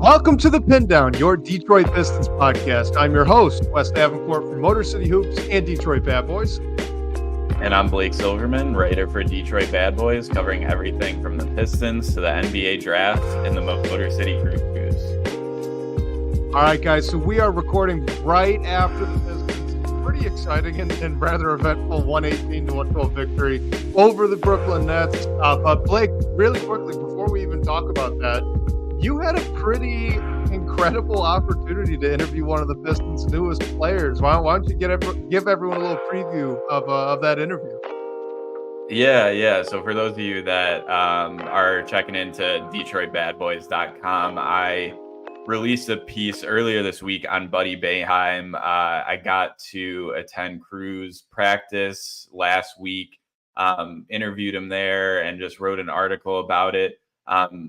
Welcome to the Pindown, your Detroit Pistons podcast. I'm your host, Wes Davenport from Motor City Hoops and Detroit Bad Boys. And I'm Blake Silverman, writer for Detroit Bad Boys, covering everything from the Pistons to the NBA draft and the Motor City Group Goose. All right, guys, so we are recording right after the Pistons' pretty exciting and rather eventful 118-112 victory over the Brooklyn Nets. But Blake, really quickly, before we even talk about that, you had a pretty incredible opportunity to interview one of the Pistons' newest players. Why don't you give everyone a little preview of that interview? Yeah. So for those of you that are checking into DetroitBadBoys.com, I released a piece earlier this week on Buddy Boeheim. I got to attend Crew's practice last week, interviewed him there, and just wrote an article about it.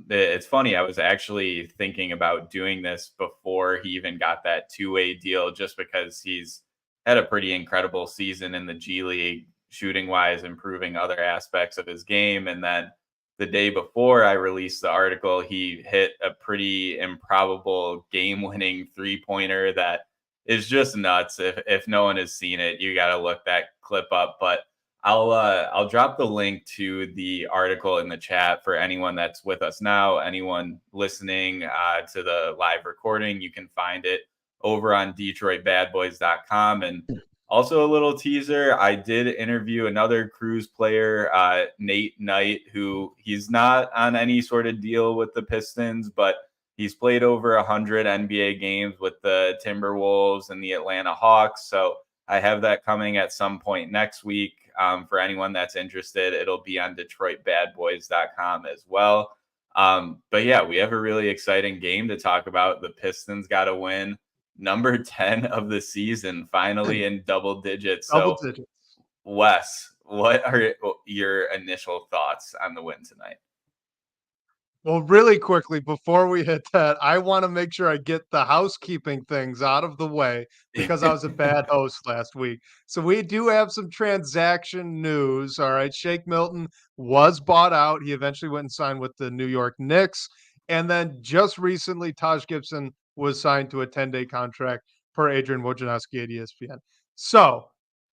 It's funny, I was actually thinking about doing this before he even got that two-way deal, just because he's had a pretty incredible season in the G League, shooting wise, improving other aspects of his game. And then the day before I released the article, he hit a pretty improbable game-winning three-pointer that is just nuts. If no one has seen it, you got to look that clip up. But I'll drop the link to the article in the chat for anyone that's with us now, anyone listening to the live recording. You can find it over on DetroitBadBoys.com. And also a little teaser, I did interview another Cruise player, Nate Knight, who he's not on any sort of deal with the Pistons, but he's played over 100 NBA games with the Timberwolves and the Atlanta Hawks. So I have that coming at some point next week. For anyone that's interested, it'll be on DetroitBadBoys.com as well. But yeah, we have a really exciting game to talk about. The Pistons got to win number 10 of the season, finally in double digits. Wes, what are your initial thoughts on the win tonight? Well, really quickly, before we hit that, I want to make sure I get the housekeeping things out of the way because I was a bad host last week. So we do have some transaction news. All right. Shake Milton was bought out. He eventually went and signed with the New York Knicks. And then just recently, Taj Gibson was signed to a 10-day contract per Adrian Wojnarowski at ESPN. So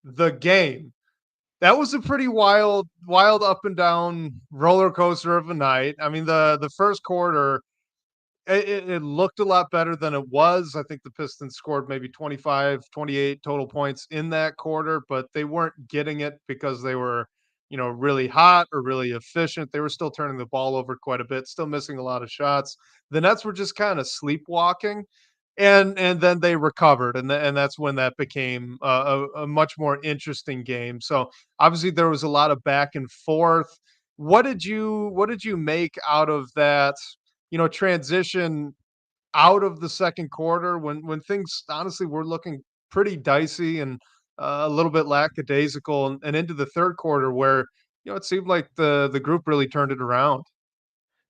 the game. That was a pretty wild up and down roller coaster of a night. I mean, the first quarter, it looked a lot better than it was. I think the Pistons scored maybe 25, 28 total points in that quarter, but they weren't getting it because they were, really hot or really efficient. They were still turning the ball over quite a bit, still missing a lot of shots. The Nets were just kind of sleepwalking. And then they recovered, and that's when that became a much more interesting game. So obviously there was a lot of back and forth. What did you make out of that? Transition out of the second quarter when things honestly were looking pretty dicey and a little bit lackadaisical, and into the third quarter where it seemed like the group really turned it around.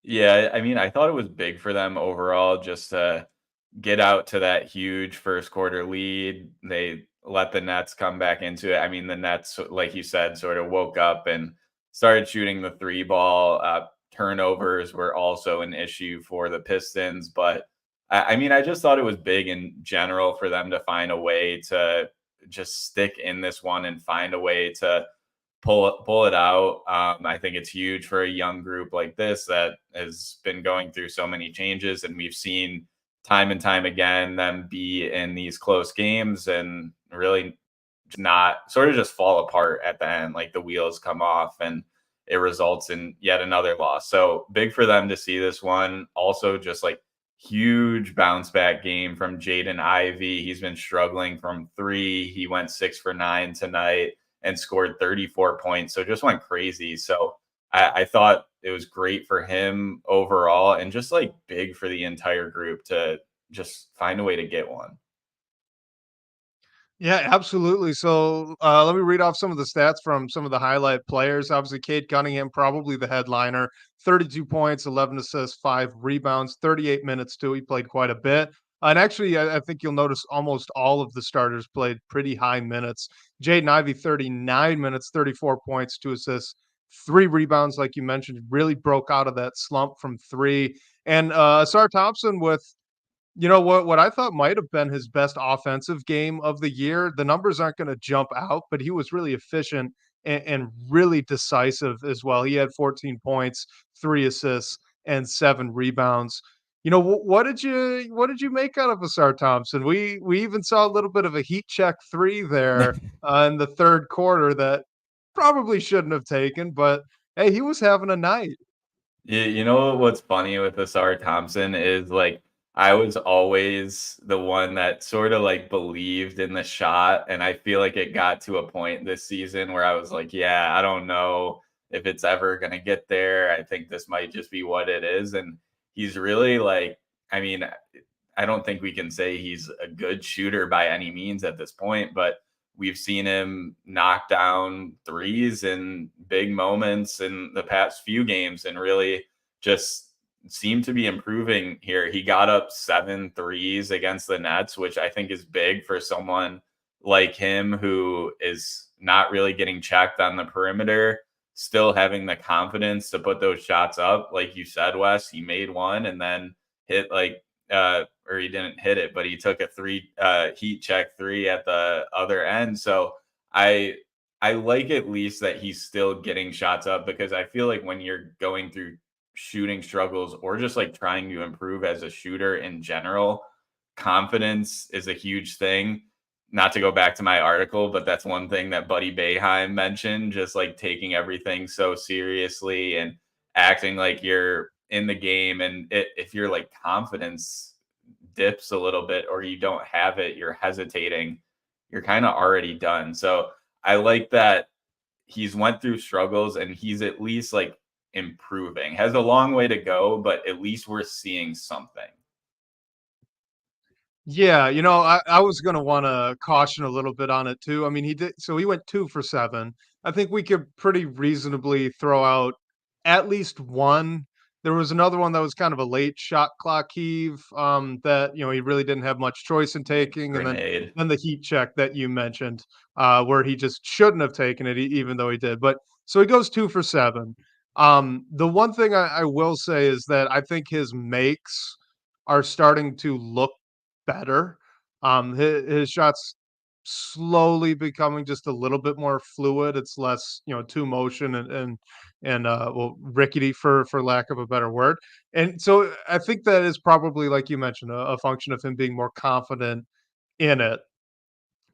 Yeah, I mean, I thought it was big for them overall just to get out to that huge first quarter lead. They let the Nets come back into it. I mean, the Nets, like you said, sort of woke up and started shooting the three ball. Turnovers were also an issue for the Pistons. But I mean, I just thought it was big in general for them to find a way to just stick in this one and find a way to pull it out. I think it's huge for a young group like this that has been going through so many changes, and we've seen time and time again them be in these close games and really not sort of just fall apart at the end, like the wheels come off and it results in yet another loss. So big for them to see this one. Also just like huge bounce back game from Jaden Ivey. He's been struggling from three. He went 6 for 9 tonight and scored 34 points. So just went crazy. So I thought it was great for him overall, and just like big for the entire group to just find a way to get one. Yeah, absolutely. So let me read off some of the stats from some of the highlight players. Obviously, Cade Cunningham, probably the headliner, 32 points, 11 assists, 5 rebounds, 38 minutes too. He played quite a bit. And actually, I think you'll notice almost all of the starters played pretty high minutes. Jaden Ivey, 39 minutes, 34 points, 2 assists, 3 rebounds, like you mentioned, really broke out of that slump from 3. And Asar Thompson with You know what I thought might have been his best offensive game of the year, the numbers aren't gonna jump out, but he was really efficient and really decisive as well. He had 14 points, 3 assists, and 7 rebounds. You know, what did you make out of Asar Thompson? We even saw a little bit of a heat check 3 there, in the 3rd quarter that probably shouldn't have taken, but, hey, he was having a night. You know what's funny with Asar Thompson is like I was always the one that sort of like believed in the shot, and I feel like it got to a point this season where I was like, yeah, I don't know if it's ever gonna get there. I think this might just be what it is, and he's really like, I mean, I don't think we can say he's a good shooter by any means at this point, but we've seen him knock down threes in big moments in the past few games and really just seem to be improving here. He got up 7 threes against the Nets, which I think is big for someone like him who is not really getting checked on the perimeter, still having the confidence to put those shots up. Like you said, Wes, he made one and then hit like or he didn't hit it, but he took a heat check three at the other end. So I I like at least that he's still getting shots up because I feel like when you're going through shooting struggles or just like trying to improve as a shooter in general, confidence is a huge thing. Not to go back to my article, but that's one thing that Buddy Bayheim mentioned, just like taking everything so seriously and acting like you're in the game. And if your like confidence dips a little bit or you don't have it, you're hesitating, you're kind of already done. So I like that he's went through struggles and he's at least like improving. Has a long way to go, but at least we're seeing something. Yeah, I was gonna wanna caution a little bit on it too. I mean, he went 2 for 7. I think we could pretty reasonably throw out at least 1. There was another one that was kind of a late shot clock heave, that, he really didn't have much choice in taking, and then Grenade. then the heat check that you mentioned, where he just shouldn't have taken it even though he did, but so he goes 2 for 7. The one thing I will say is that I think his makes are starting to look better. His shots slowly becoming just a little bit more fluid. It's less, two motion and rickety for lack of a better word. And so I think that is probably like you mentioned a function of him being more confident in it.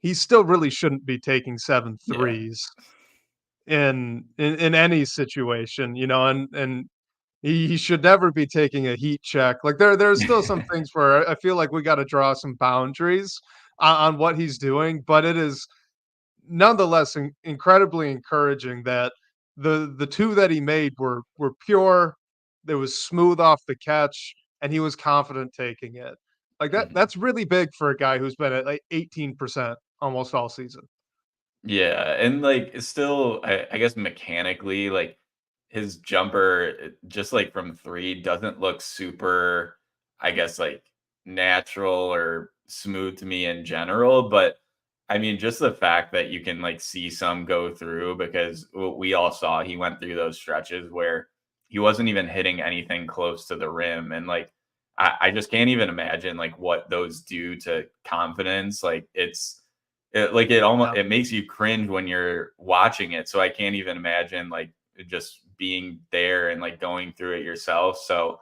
He still really shouldn't be taking seven Yeah. threes in any situation, and he should never be taking a heat check. Like, there's still some things where I feel like we gotta draw some boundaries on what he's doing, but it is nonetheless incredibly encouraging that the 2 that he made were pure, it was smooth off the catch, and he was confident taking it. Like, Mhm. that's really big for a guy who's been at, like, 18% almost all season. Yeah, and like it's still, I guess mechanically, like his jumper, just like from three, doesn't look super, I guess, like natural or smooth to me in general. But I mean, just the fact that you can like see some go through because what we all saw, he went through those stretches where he wasn't even hitting anything close to the rim. And like, I just can't even imagine like what those do to confidence. Like it Yeah. almost it makes you cringe when you're watching it, so I can't even imagine, like, just being there and, like, going through it yourself, so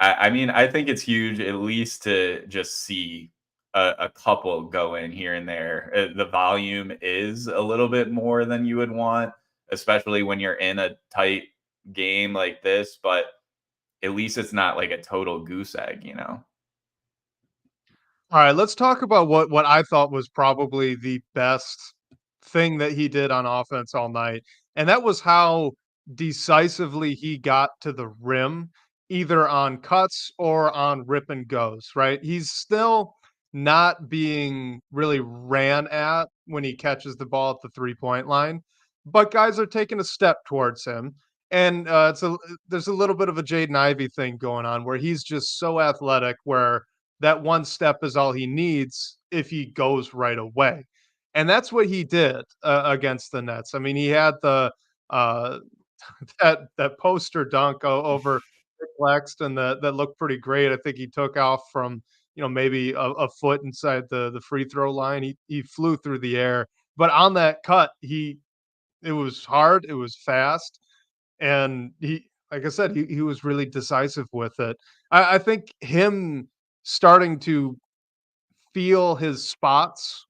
I mean, I think it's huge at least to just see a couple go in here and there. The volume is a little bit more than you would want, especially when you're in a tight game like this, but at least it's not like a total goose egg, you know? All right, let's talk about what I thought was probably the best thing that he did on offense all night, and that was how decisively he got to the rim, either on cuts or on rip and goes, right? He's still not being really ran at when he catches the ball at the three-point line, but guys are taking a step towards him, and, there's a little bit of a Jaden Ivey thing going on where he's just so athletic where that one step is all he needs if he goes right away. And that's what he did against the Nets. I mean, he had the uh, that poster dunk over Nick Claxton that looked pretty great. I think he took off from maybe a foot inside the free throw line. He flew through the air, but on that cut, it was hard, it was fast, and like I said, he was really decisive with it. I think him starting to feel his spots,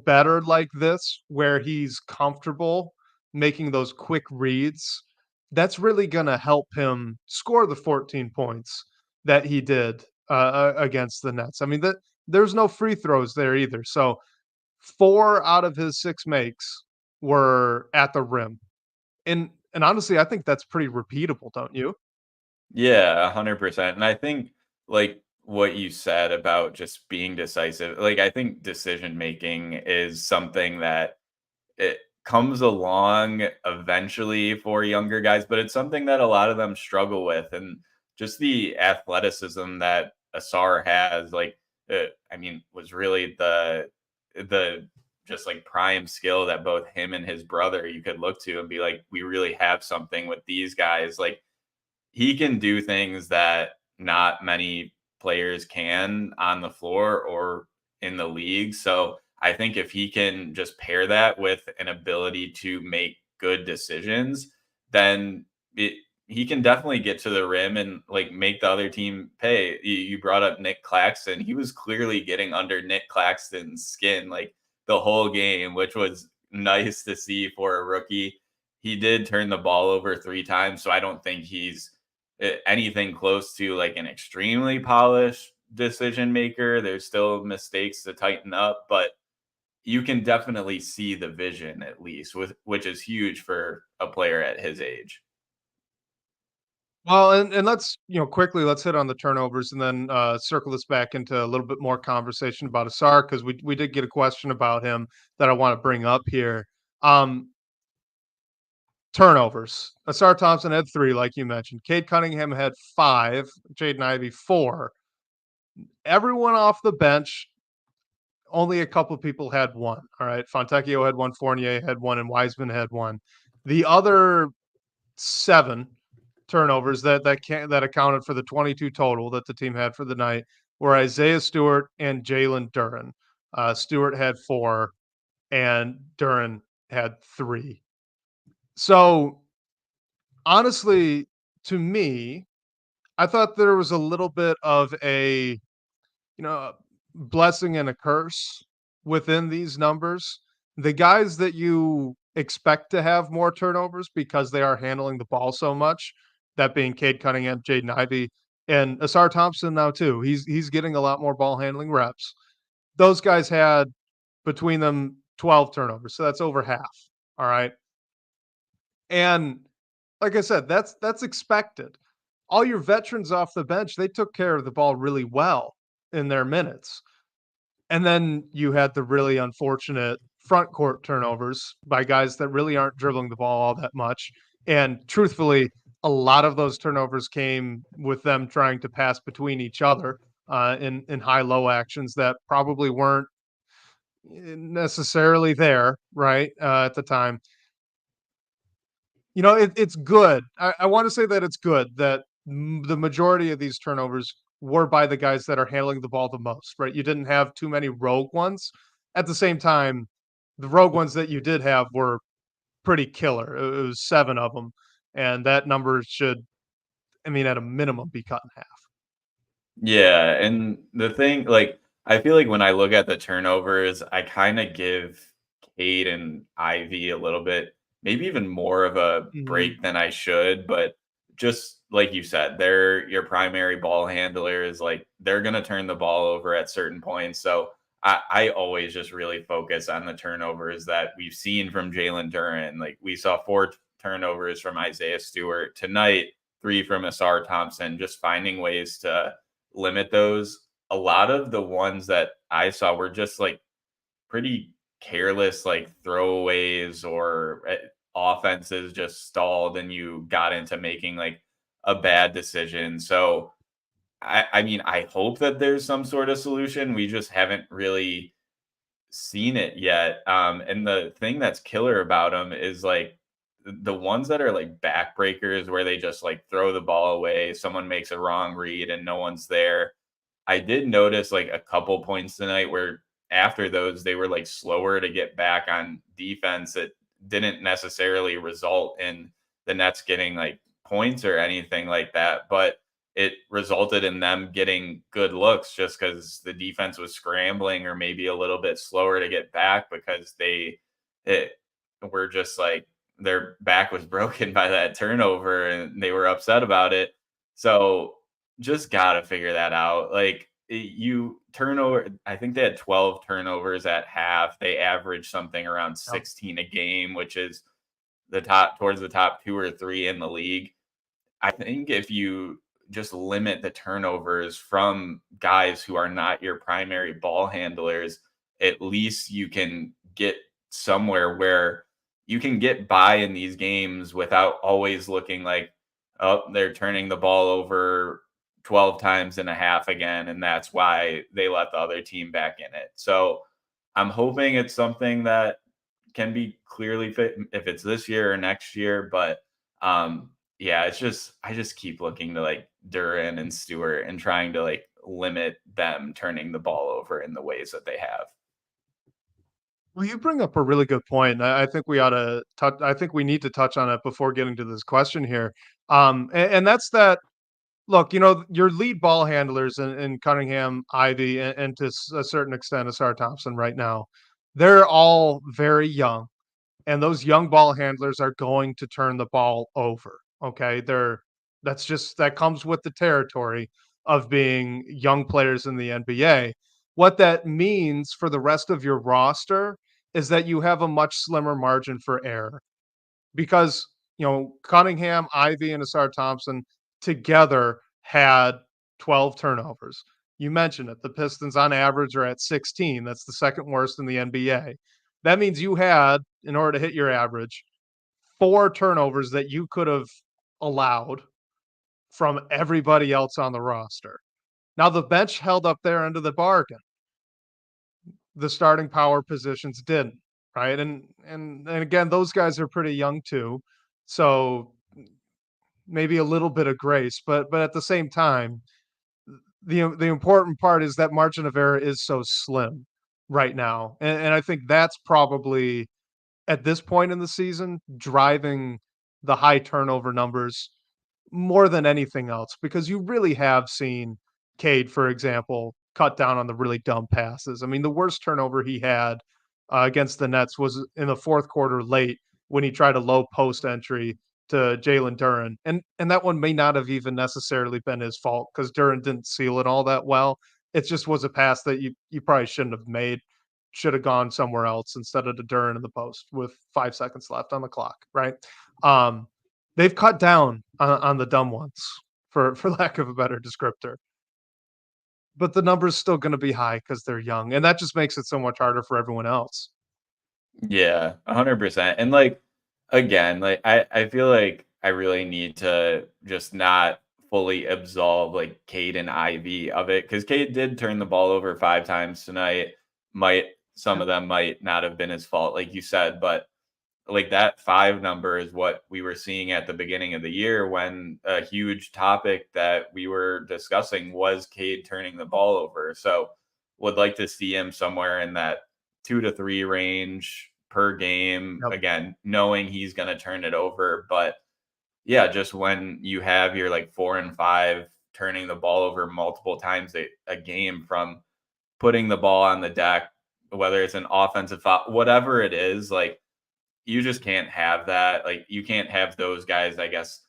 better like this, where he's comfortable making those quick reads, that's really gonna help him score the 14 points that he did against the Nets. I mean, there's no free throws there either. So 4 out of his 6 makes were at the rim. And honestly, I think that's pretty repeatable, don't you? Yeah, 100%. And I think like what you said about just being decisive, like I think decision making is something that it comes along eventually for younger guys, but it's something that a lot of them struggle with. And just the athleticism that Asar has, like, I mean, was really the just like prime skill that both him and his brother you could look to and be like, we really have something with these guys. Like, he can do things that not many players can on the floor or in the league. So I think if he can just pair that with an ability to make good decisions, then he can definitely get to the rim and like make the other team pay. You brought up Nick Claxton. He was clearly getting under Nick Claxton's skin like the whole game, which was nice to see for a rookie. He did turn the ball over 3 times, so I don't think he's anything close to like an extremely polished decision maker. There's still mistakes to tighten up, but you can definitely see the vision at least, with which is huge for a player at his age. Well, and let's, quickly let's hit on the turnovers and then circle this back into a little bit more conversation about Asar because we did get a question about him that I want to bring up here. Um, Turnovers. Asar Thompson had 3, like you mentioned. Cade Cunningham had 5. Jaden Ivey 4. Everyone off the bench, only a couple of people had 1. All right, Fontecchio had 1, Fournier had 1, and Wiseman had 1. The other 7 turnovers that accounted for the 22 total that the team had for the night were Isaiah Stewart and Jalen Duren. Stewart had 4, and Duren had 3. So honestly, to me, I thought there was a little bit of a, blessing and a curse within these numbers. The guys that you expect to have more turnovers because they are handling the ball so much, that being Cade Cunningham, Jaden Ivey, and Asar Thompson now too. He's getting a lot more ball handling reps. Those guys had between them 12 turnovers, so that's over half. All right. And like I said, that's expected. All your veterans off the bench, they took care of the ball really well in their minutes. And then you had the really unfortunate front court turnovers by guys that really aren't dribbling the ball all that much. And truthfully, a lot of those turnovers came with them trying to pass between each other in high low actions that probably weren't necessarily there right at the time. It's good. I want to say that it's good that the majority of these turnovers were by the guys that are handling the ball the most, right? You didn't have too many rogue ones. At the same time, the rogue ones that you did have were pretty killer. It was 7 of them, and that number should, I mean, at a minimum, be cut in half. Yeah, and the thing, like, I feel like when I look at the turnovers, I kind of give Cade and Ivy a little bit, maybe even more of a Mhm. break than I should. But just like you said, they're your primary ball handlers. Like, they're gonna turn the ball over at certain points. So I always just really focus on the turnovers that we've seen from Jalen Duren. Like, we saw 4 turnovers from Isaiah Stewart tonight, 3 from Asar Thompson. Just finding ways to limit those. A lot of the ones that I saw were just like pretty careless, like throwaways or offenses just stalled and you got into making like a bad decision. So, I mean, I hope that there's some sort of solution. We just haven't really seen it yet. And the thing that's killer about them is like the ones that are like backbreakers where they just like throw the ball away, someone makes a wrong read and no one's there. I did notice like a couple points tonight where after those they were like slower to get back on defense. It didn't necessarily result in the Nets getting like points or anything like that, but it resulted in them getting good looks just because the defense was scrambling or maybe a little bit slower to get back because it were just like their back was broken by that turnover and they were upset about it. So just gotta figure that out. Like you turnover, I think they had 12 turnovers at half. They averaged something around Yep. 16 a game, which is the top towards the top two or three in the league. I think if you just limit the turnovers from guys who are not your primary ball handlers, at least you can get somewhere where you can get by in these games without always looking like, oh, they're turning the ball over 12 times and a half again. And that's why they let the other team back in it. So I'm hoping it's something that can be clearly fit if it's this year or next year. But yeah, it's just I just keep looking to like Duran and Stewart and trying to like limit them turning the ball over in the ways that they have. Well, you bring up a really good point. And I think we ought to touch. I think we need to touch on it before getting to this question here. And that's that. Look, your lead ball handlers in Cunningham, Ivy, and to a certain extent, Asar Thompson right now, they're all very young, and those young ball handlers are going to turn the ball over. Okay, that comes with the territory of being young players in the NBA. What that means for the rest of your roster is that you have a much slimmer margin for error because Cunningham, Ivy, and Asar Thompson together had 12 turnovers. You mentioned it. The Pistons on average are at 16. That's the second worst in the NBA. That means you had, in order to hit your average, four turnovers that you could have allowed from everybody else on the roster. Now the bench held up their end of the bargain. The starting power positions didn't, right? And again, those guys are pretty young too. So maybe a little bit of grace, but at the same time, the important part is that margin of error is so slim right now. And I think that's probably at this point in the season driving the high turnover numbers more than anything else, because you really have seen Cade, for example, cut down on the really dumb passes. I mean, the worst turnover he had against the Nets was in the fourth quarter late when he tried a low post entry to Jalen Duren, and that one may not have even necessarily been his fault because Duren didn't seal it all that well. It just was a pass that you probably shouldn't have made. Should have gone somewhere else instead of to Duren in the post with 5 seconds left on the clock, right? Um, they've cut down on the dumb ones, for lack of a better descriptor. But the number's still gonna be high because 'cause they're young, and that just makes it so much harder for everyone else. Yeah, 100%. And like again, like I feel like I really need to just not fully absolve like Cade and Ivy of it because Cade did turn the ball over 5 times tonight. Might some Yep, of them might not have been his fault, like you said, but like that five number is what we were seeing at the beginning of the year when a huge topic that we were discussing was Cade turning the ball over. So would like to see him somewhere in that 2 to 3 range per game. yep. Again, knowing he's going to turn it over. But yeah, just when you have your like 4 and 5 turning the ball over multiple times a game from putting the ball on the deck, whether it's an offensive foul, whatever it is, like you just can't have that. Like you can't have those guys, I guess,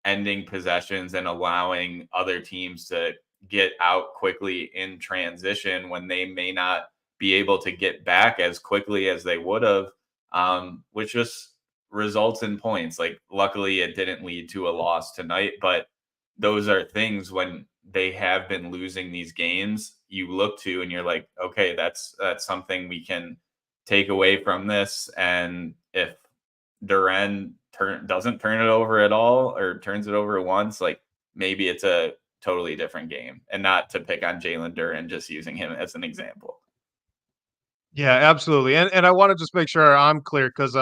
ending possessions and allowing other teams to get out quickly in transition when they may not be able to get back as quickly as they would have, which just results in points. Like luckily it didn't lead to a loss tonight, but those are things when they have been losing these games, you look to and you're like, okay, that's something we can take away from this. And if Duran doesn't turn it over at all or turns it over once, like maybe it's a totally different game. And not to pick on Jalen Duran, just using him as an example. Yeah, absolutely, and I wanna just make sure I'm clear 'cause,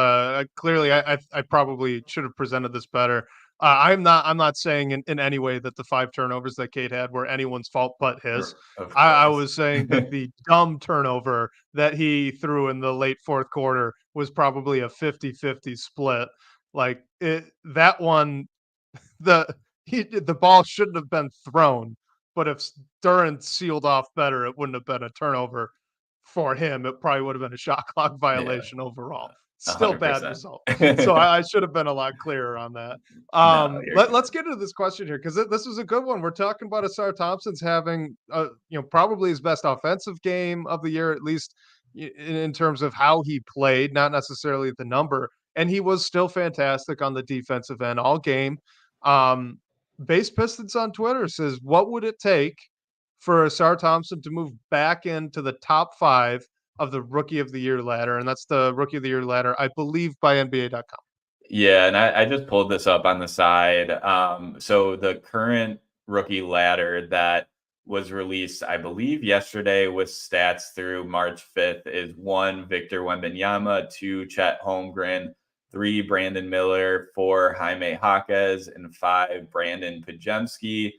clearly I probably should have presented this better. I'm not saying in any way that the 5 turnovers that Cade had were anyone's fault but his. Of I course. was saying that the dumb turnover that he threw in the late 4th quarter was probably a 50-50 split. Like, that one, the ball shouldn't have been thrown, but if Duran sealed off better, it wouldn't have been a turnover for him. It probably would have been a shot clock Yeah, violation overall. Still bad 100%. result. So I should have been a lot clearer on that. No, you're good. Let's get into this question here because this is a good one. We're talking about Asar Thompson's having, probably his best offensive game of the year, at least in terms of how he played, not necessarily the number. And he was still fantastic on the defensive end all game. Um, Base Pistons on Twitter says, "What would it take for Asar Thompson to move back into the top 5 of the Rookie of the Year ladder?" And that's the Rookie of the Year ladder, I believe, by NBA.com. Yeah, and I just pulled this up on the side. So the current rookie ladder that was released, I believe, yesterday with stats through March 5th is 1, Victor Wembanyama, 2, Chet Holmgren, 3, Brandon Miller, 4, Jaime Jaquez, and 5, Brandon Pajemski.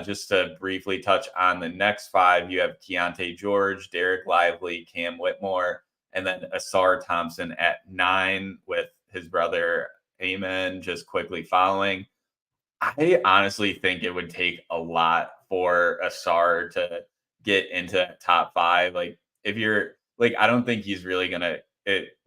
Just to briefly touch on the next 5, you have Keontae George, Derek Lively, Cam Whitmore, and then Asar Thompson at 9 with his brother Amen just quickly following. I honestly think it would take a lot for Asar to get into top 5. Like, if you're like, I don't think he's really gonna.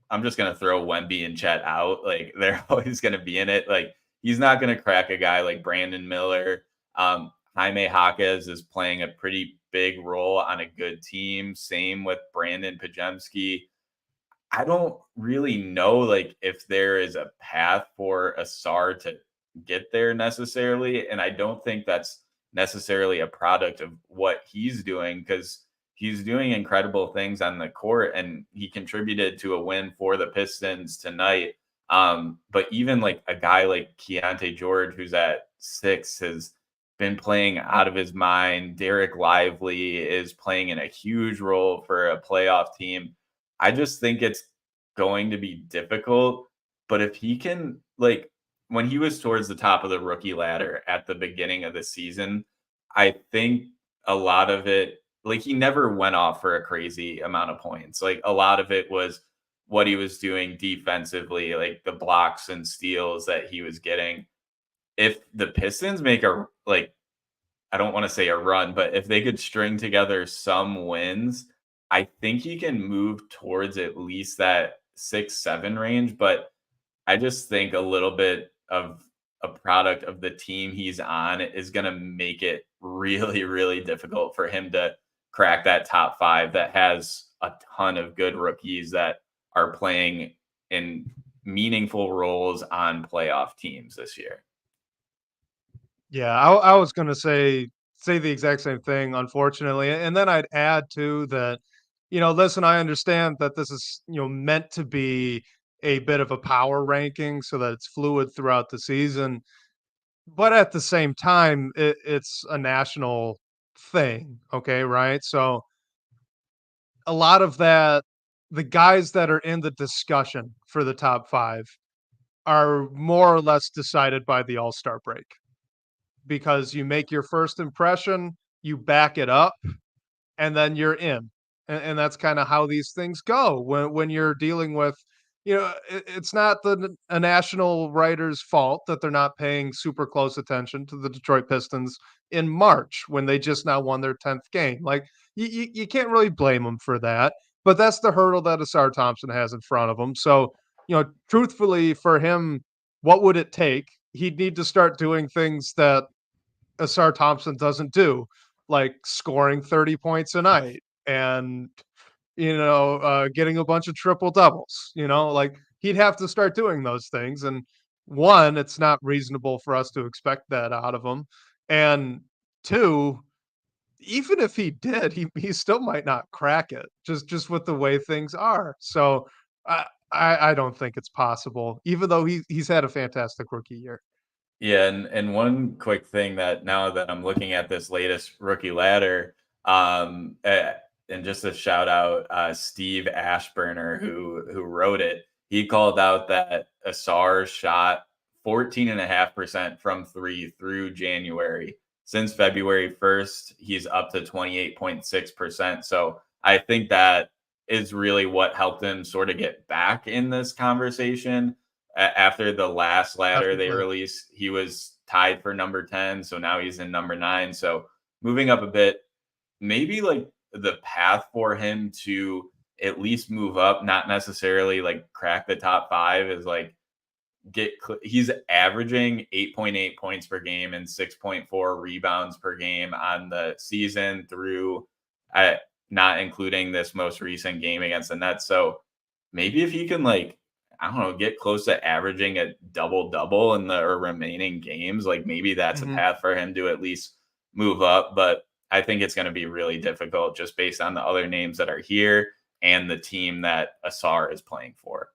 I'm just gonna throw Wemby and Chet out. Like, they're always gonna be in it. Like, he's not gonna crack a guy like Brandon Miller. Jaime Jaquez is playing a pretty big role on a good team. Same with Brandon Pajemski. I don't really know like if there is a path for Asar to get there necessarily. And I don't think that's necessarily a product of what he's doing because he's doing incredible things on the court and he contributed to a win for the Pistons tonight. But even like a guy like Keontae George, who's at 6, has been playing out of his mind. Derek Lively is playing in a huge role for a playoff team. I just think it's going to be difficult. But if he can, like, when he was towards the top of the rookie ladder at the beginning of the season, I think a lot of it, like, he never went off for a crazy amount of points. Like, a lot of it was what he was doing defensively, like the blocks and steals that he was getting. If the Pistons make a, like, I don't want to say a run, but if they could string together some wins, I think he can move towards at least that 6-7 range. But I just think a little bit of a product of the team he's on is going to make it really, really difficult for him to crack that top 5 that has a ton of good rookies that are playing in meaningful roles on playoff teams this year. Yeah, I was going to say the exact same thing, unfortunately. And then I'd add too that, listen, I understand that this is, meant to be a bit of a power ranking so that it's fluid throughout the season. But at the same time, it's a national thing. Okay. Right. So a lot of that, the guys that are in the discussion for the top 5 are more or less decided by the All-Star break because you make your first impression, you back it up, and then you're in. And that's kind of how these things go when you're dealing with, it's not a national writer's fault that they're not paying super close attention to the Detroit Pistons in March when they just now won their 10th game. Like, you can't really blame them for that. But that's the hurdle that Asar Thompson has in front of him. So, truthfully, for him, what would it take? He'd need to start doing things that Asar Thompson doesn't do, like scoring 30 points a night and, getting a bunch of triple doubles, like he'd have to start doing those things. And one, it's not reasonable for us to expect that out of him. And two, even if he did, he still might not crack it just with the way things are. So I don't think it's possible, even though he's had a fantastic rookie year. Yeah, and one quick thing that now that I'm looking at this latest rookie ladder, and just a shout out, Steve Ashburner who wrote it. He called out that Asar shot 14.5% from three through January. Since February 1st, he's up to 28.6%. So I think that is really what helped him sort of get back in this conversation. After the last ladder they Definitely. released, he was tied for number 10. So now he's in number 9. So moving up a bit, maybe like the path for him to at least move up, not necessarily like crack the top 5, is like he's averaging 8.8 points per game and 6.4 rebounds per game on the season through not including this most recent game against the Nets. So maybe if he can like, I don't know, get close to averaging a double double in the remaining games, like maybe that's a Mhm. path for him to at least move up. But I think it's going to be really difficult just based on the other names that are here and the team that Asar is playing for.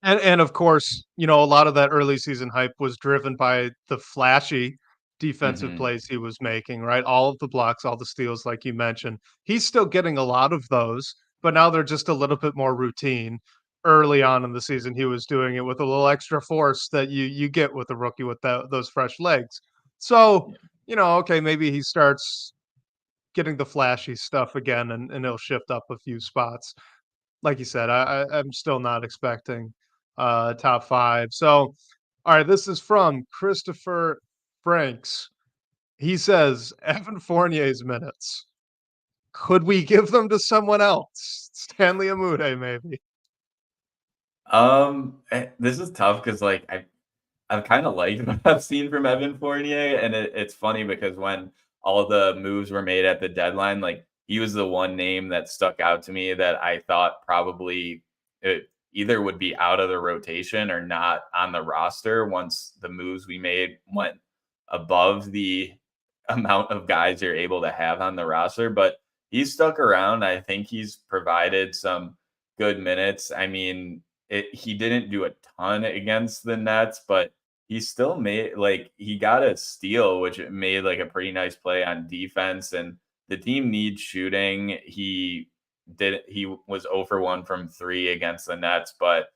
And of course, a lot of that early season hype was driven by the flashy defensive Hmm. plays he was making, right? All of the blocks, all the steals, like you mentioned. He's still getting a lot of those, but now they're just a little bit more routine. Early on in the season, he was doing it with a little extra force that you get with a rookie with those fresh legs. So, okay, maybe he starts getting the flashy stuff again, and he'll shift up a few spots. Like you said, I'm still not expecting top 5. So, all right, this is from Christopher Franks. He says, Evan Fournier's minutes. Could we give them to someone else? Stanley Amude, maybe. This is tough because like I've kind of liked what I've seen from Evan Fournier, and it's funny because when all the moves were made at the deadline, like he was the one name that stuck out to me that I thought probably it either would be out of the rotation or not on the roster once the moves we made went above the amount of guys you're able to have on the roster. But he's stuck around. I think he's provided some good minutes. I mean, he didn't do a ton against the Nets, but he still made like he got a steal, which made like a pretty nice play on defense. And the team needs shooting. He was over 1 from 3 against the Nets, but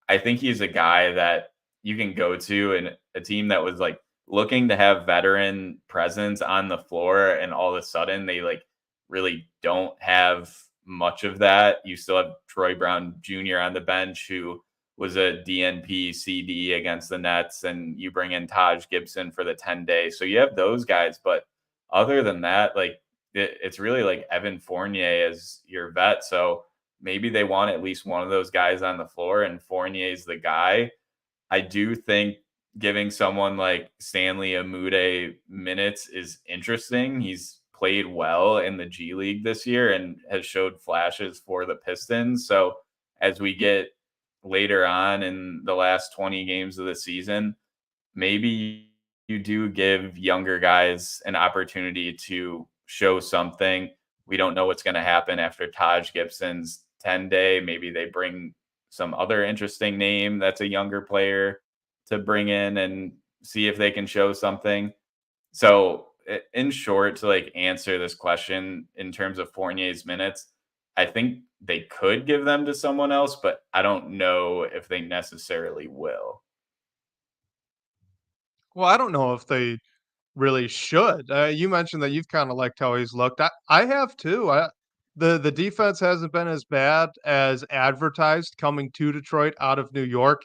I think he's a guy that you can go to and a team that was like looking to have veteran presence on the floor, and all of a sudden they like really don't have much of that. You still have Troy Brown Jr. on the bench, who was a DNP CD against the Nets, and you bring in Taj Gibson for the 10-day. So you have those guys, but other than that, like it's really like Evan Fournier as your vet. So maybe they want at least one of those guys on the floor, and Fournier's the guy. I do think giving someone like Stanley Amude minutes is interesting. He's played well in the G League this year and has showed flashes for the Pistons. So as we get later on in the last 20 games of the season, maybe you do give younger guys an opportunity to show something. We don't know what's going to happen after Taj Gibson's 10-day. Maybe they bring some other interesting name that's a younger player to bring in and see if they can show something. So, in short, to like answer this question in terms of Fournier's minutes, I think they could give them to someone else, but I don't know if they necessarily will. Well, I don't know if they really should. You mentioned that you've kind of liked how he's looked. I have too. The defense hasn't been as bad as advertised coming to Detroit out of New York.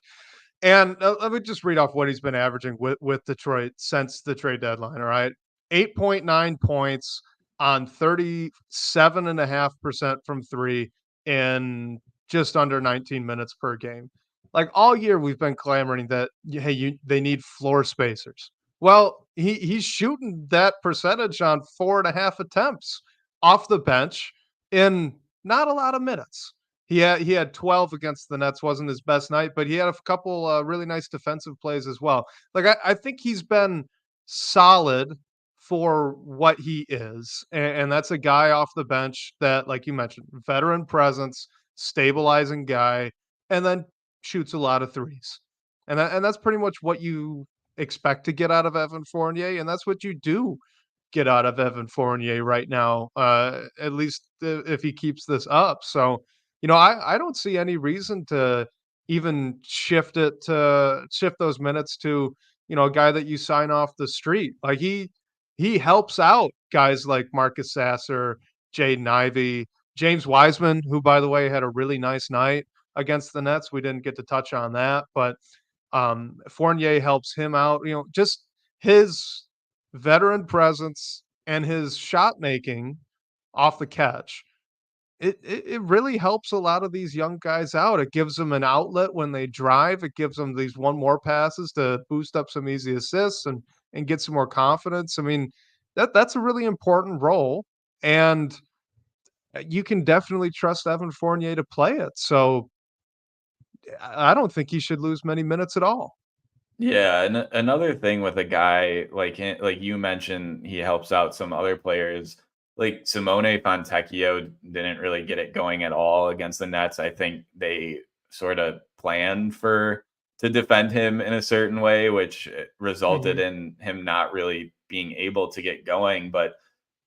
And let me just read off what he's been averaging with Detroit since the trade deadline. All right. 8.9 points on 37.5% from three in just under 19 minutes per game. Like all year, we've been clamoring that, hey, they need floor spacers. Well, he's shooting that percentage on 4.5 attempts off the bench in not a lot of minutes. He had 12 against the Nets, wasn't his best night, but he had a couple really nice defensive plays as well. Like I think he's been solid for what he is, and that's a guy off the bench that, like you mentioned, veteran presence, stabilizing guy, and then shoots a lot of threes, and that's pretty much what you expect to get out of Evan Fournier, and that's what you do get out of Evan Fournier right now, at least if he keeps this up. So, I don't see any reason to even shift those minutes to, a guy that you sign off the street. Like he helps out guys like Marcus Sasser, Jaden Ivey, James Wiseman, who by the way had a really nice night against the Nets. We didn't get to touch on that, but Fournier helps him out. Just his veteran presence and his shot making off the catch. It really helps a lot of these young guys out. It gives them an outlet when they drive. It gives them these one more passes to boost up some easy assists and get some more confidence. I mean, that's a really important role, and you can definitely trust Evan Fournier to play it. So I don't think he should lose many minutes at all. Yeah, and another thing with a guy like you mentioned, he helps out some other players. Like Simone Fontecchio didn't really get it going at all against the Nets. I think they sort of planned for to defend him in a certain way, which resulted Mhm. in him not really being able to get going. But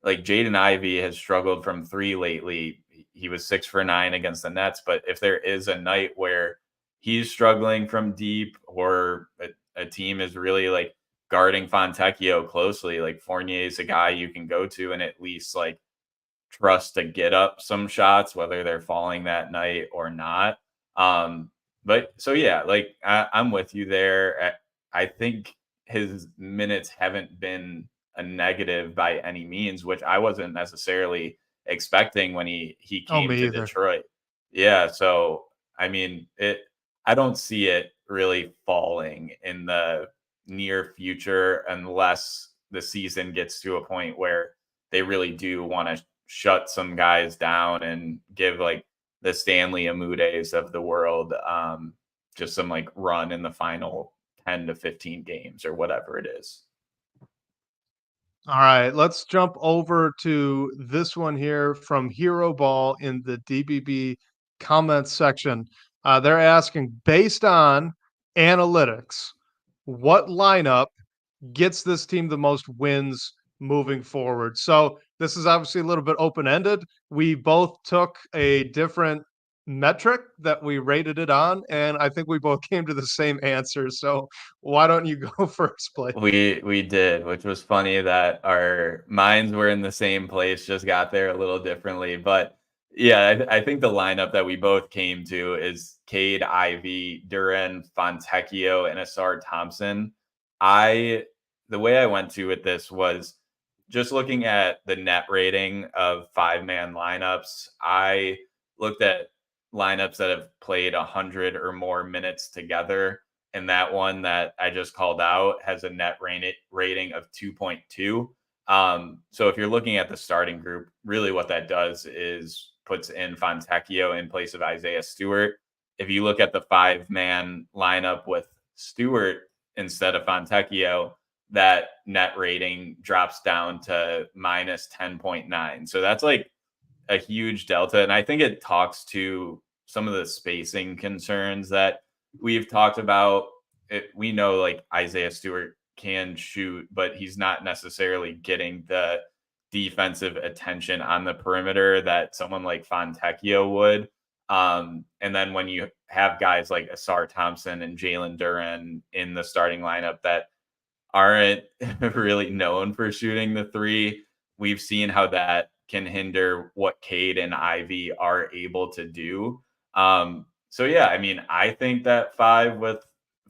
like Jaden Ivey has struggled from three lately. He was 6 for 9 against the Nets. But if there is a night where he's struggling from deep or a team is really like guarding Fontecchio closely, like Fournier is a guy you can go to and at least like trust to get up some shots, whether they're falling that night or not. But so yeah, like I'm with you there. I think his minutes haven't been a negative by any means, which I wasn't necessarily expecting when he Oh, came me to either. Detroit. Yeah, so I mean, I don't see it really falling in the near future unless the season gets to a point where they really do want to shut some guys down and give like the Stanley Amudes of the world just some like run in the final 10 to 15 games or whatever it is. All right, let's jump over to this one here from Hero Ball in the DBB comments section. They're asking, based on analytics, what lineup gets this team the most wins moving forward? So this is obviously a little bit open ended. We both took a different metric that we rated it on, and I think we both came to the same answer. So why don't you go first, Blake? We did, which was funny that our minds were in the same place, just got there a little differently. But yeah, I think the lineup that we both came to is Cade, Ivy, Duran, Fontecchio, and Asar Thompson. I the way I went to with this was just looking at the net rating of 5-man lineups. I looked at lineups that have played 100 or more minutes together, and that one that I just called out has a net rating of 2.2. So if you're looking at the starting group, really what that does is puts in Fontecchio in place of Isaiah Stewart. If you look at the 5-man lineup with Stewart instead of Fontecchio, that net rating drops down to minus 10.9. So that's like a huge delta. And I think it talks to some of the spacing concerns that we've talked about. We know like Isaiah Stewart can shoot, but he's not necessarily getting the defensive attention on the perimeter that someone like Fontecchio would. And then when you have guys like Asar Thompson and Jalen Duran in the starting lineup that aren't really known for shooting the three, we've seen how that can hinder what Cade and Ivy are able to do. So yeah, I mean, I think that 5 with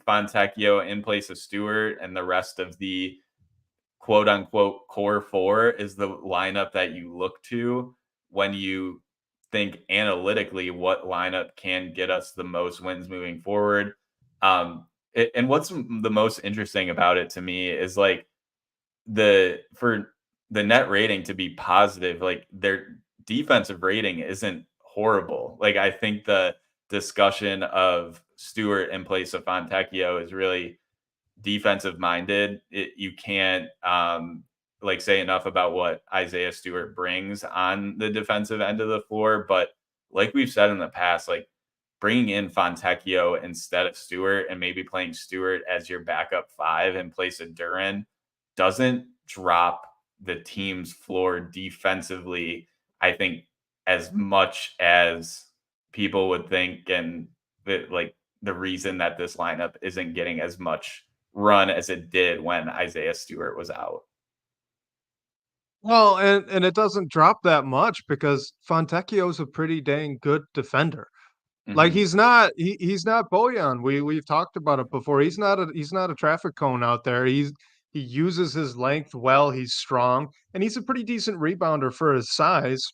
Fontecchio in place of Stewart and the rest of the quote unquote core 4 is the lineup that you look to when you think analytically what lineup can get us the most wins moving forward. And what's the most interesting about it to me is like for the net rating to be positive, like their defensive rating isn't horrible. Like I think the discussion of Stewart in place of Fontecchio is really defensive minded. You can't like say enough about what Isaiah Stewart brings on the defensive end of the floor. But like we've said in the past, like bringing in Fontecchio instead of Stewart and maybe playing Stewart as your backup 5 in place of Duran doesn't drop the team's floor defensively, I think, as much as people would think. And like the reason that this lineup isn't getting as much run as it did when Isaiah Stewart was out. Well, and it doesn't drop that much because Fontecchio's a pretty dang good defender. Like, Hmm. he's not Bojan. We've talked about it before. He's not a traffic cone out there. He uses his length well, he's strong, and he's a pretty decent rebounder for his size.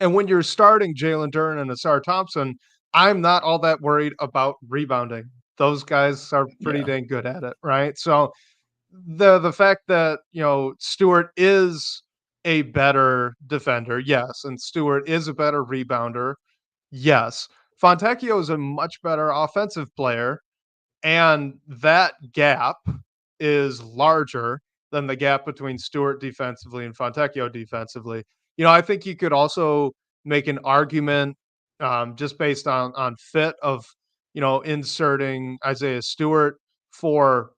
And when you're starting Jalen Duren and Asar Thompson, I'm not all that worried about rebounding. Those guys are pretty Yeah. dang good at it, right? So the fact that, Stewart is a better defender, yes, and Stewart is a better rebounder, yes. Fontecchio is a much better offensive player, and that gap is larger than the gap between Stewart defensively and Fontecchio defensively. I think you could also make an argument, just based on fit of, inserting Isaiah Stewart for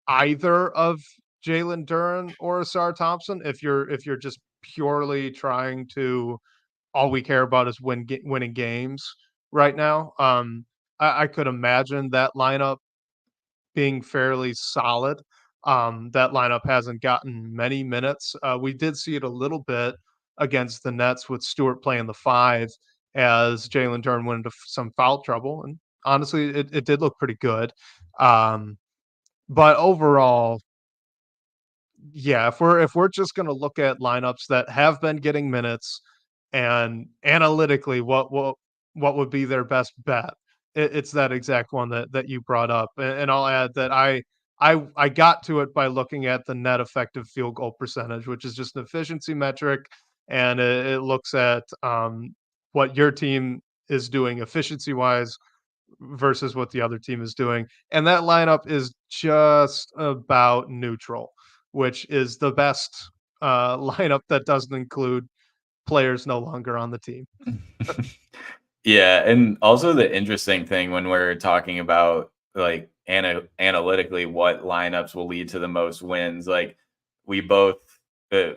either of Jalen Duren or Asar Thompson if you're just purely trying to all we care about is winning games right now. I could imagine that lineup being fairly solid. That lineup hasn't gotten many minutes. We did see it a little bit against the Nets with Stewart playing the five as Jalen Duren went into some foul trouble, and honestly, it did look pretty good. Um, but overall, yeah, if we're just gonna look at lineups that have been getting minutes and analytically what would be their best bet, it's that exact one that you brought up. And I'll add that I got to it by looking at the net effective field goal percentage, which is just an efficiency metric, and it looks at what your team is doing efficiency wise versus what the other team is doing. And that lineup is just about neutral, which is the best lineup that doesn't include players no longer on the team. Yeah, and also the interesting thing when we're talking about like analytically what lineups will lead to the most wins, like we both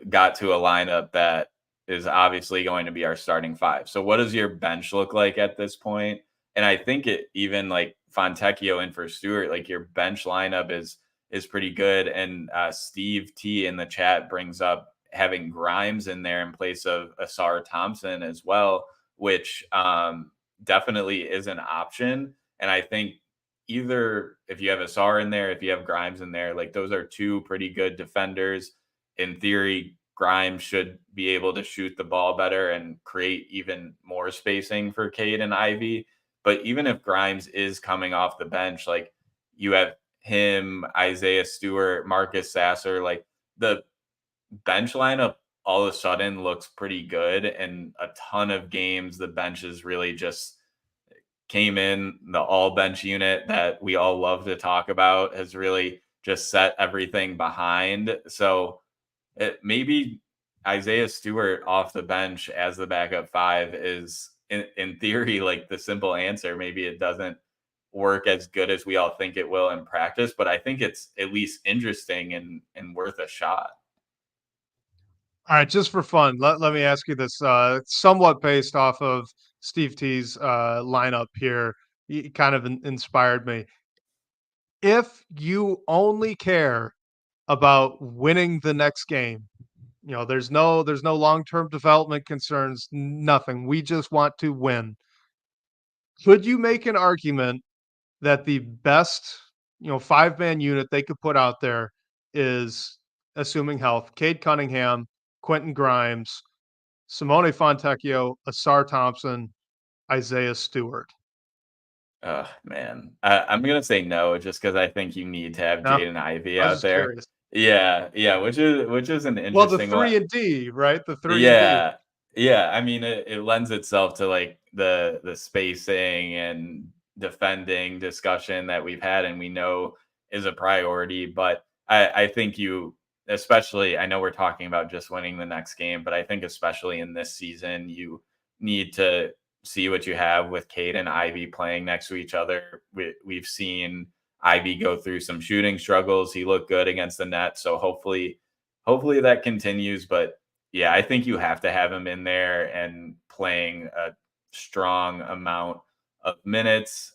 got to a lineup that is obviously going to be our starting five. So what does your bench look like at this point? And I think it even like Fontecchio in for Stewart, like your bench lineup is pretty good. And Steve T in the chat brings up having Grimes in there in place of Asar Thompson as well, which definitely is an option. And I think either if you have Asar in there, if you have Grimes in there, like those are two pretty good defenders. In theory, Grimes should be able to shoot the ball better and create even more spacing for Cade and Ivy. But even if Grimes is coming off the bench, like you have him, Isaiah Stewart, Marcus Sasser, like the bench lineup all of a sudden looks pretty good. And a ton of games, the benches really just came in. The all bench unit that we all love to talk about has really just set everything behind. So maybe Isaiah Stewart off the bench as the backup five is in theory like the simple answer. Maybe it doesn't work as good as we all think it will in practice, but I think it's at least interesting and worth a shot. All right, just for fun, let me ask you this, somewhat based off of Steve T's lineup here. He kind of inspired me. If you only care about winning the next game, there's no long-term development concerns, nothing. We just want to win. Could you make an argument that the best, five-man unit they could put out there is, assuming health, Cade Cunningham, Quentin Grimes, Simone Fontecchio, Asar Thompson, Isaiah Stewart? Oh man, I'm gonna say no, just because I think you need to have No? Jaden Ivey I was out just there. curious. Yeah, yeah, which is an Well, the interesting one. 3 and D, right? The 3 and D. Yeah. Yeah, I mean, it lends itself to, like, the spacing and defending discussion that we've had and we know is a priority, but I think you especially I know we're talking about just winning the next game, but I think especially in this season, you need to see what you have with Cade and Ivy playing next to each other. We've seen Ivy go through some shooting struggles. He looked good against the net, so hopefully that continues, but yeah, I think you have to have him in there and playing a strong amount of minutes.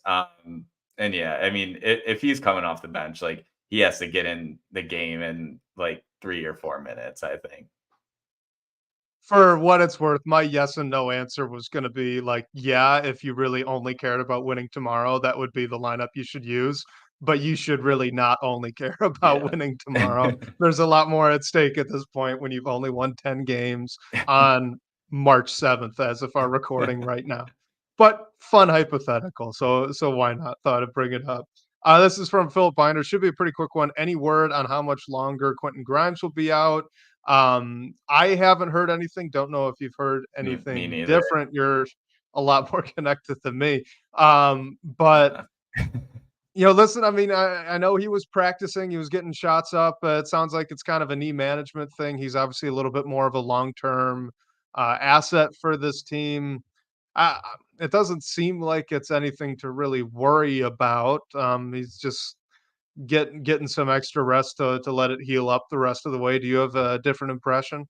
And yeah, I mean, if he's coming off the bench, like he has to get in the game in like 3 or 4 minutes, I think. For what it's worth, my yes and no answer was gonna be like, yeah, if you really only cared about winning tomorrow, that would be the lineup you should use, but you should really not only care about Yeah. winning tomorrow. There's a lot more at stake at this point when you've only won 10 games on March 7th as of our recording right now. But fun hypothetical, so why not? Thought I'd bring it up. This is from Philip Binder. Should be a pretty quick one. Any word on how much longer Quentin Grimes will be out? I haven't heard anything. Don't know if you've heard Me anything neither. different. You're a lot more connected than me. But Yeah. listen, I mean, I know he was practicing, he was getting shots up. It sounds like it's kind of a knee management thing. He's obviously a little bit more of a long-term asset for this team. It doesn't seem like it's anything to really worry about. He's just getting some extra rest to let it heal up the rest of the way. Do you have a different impression?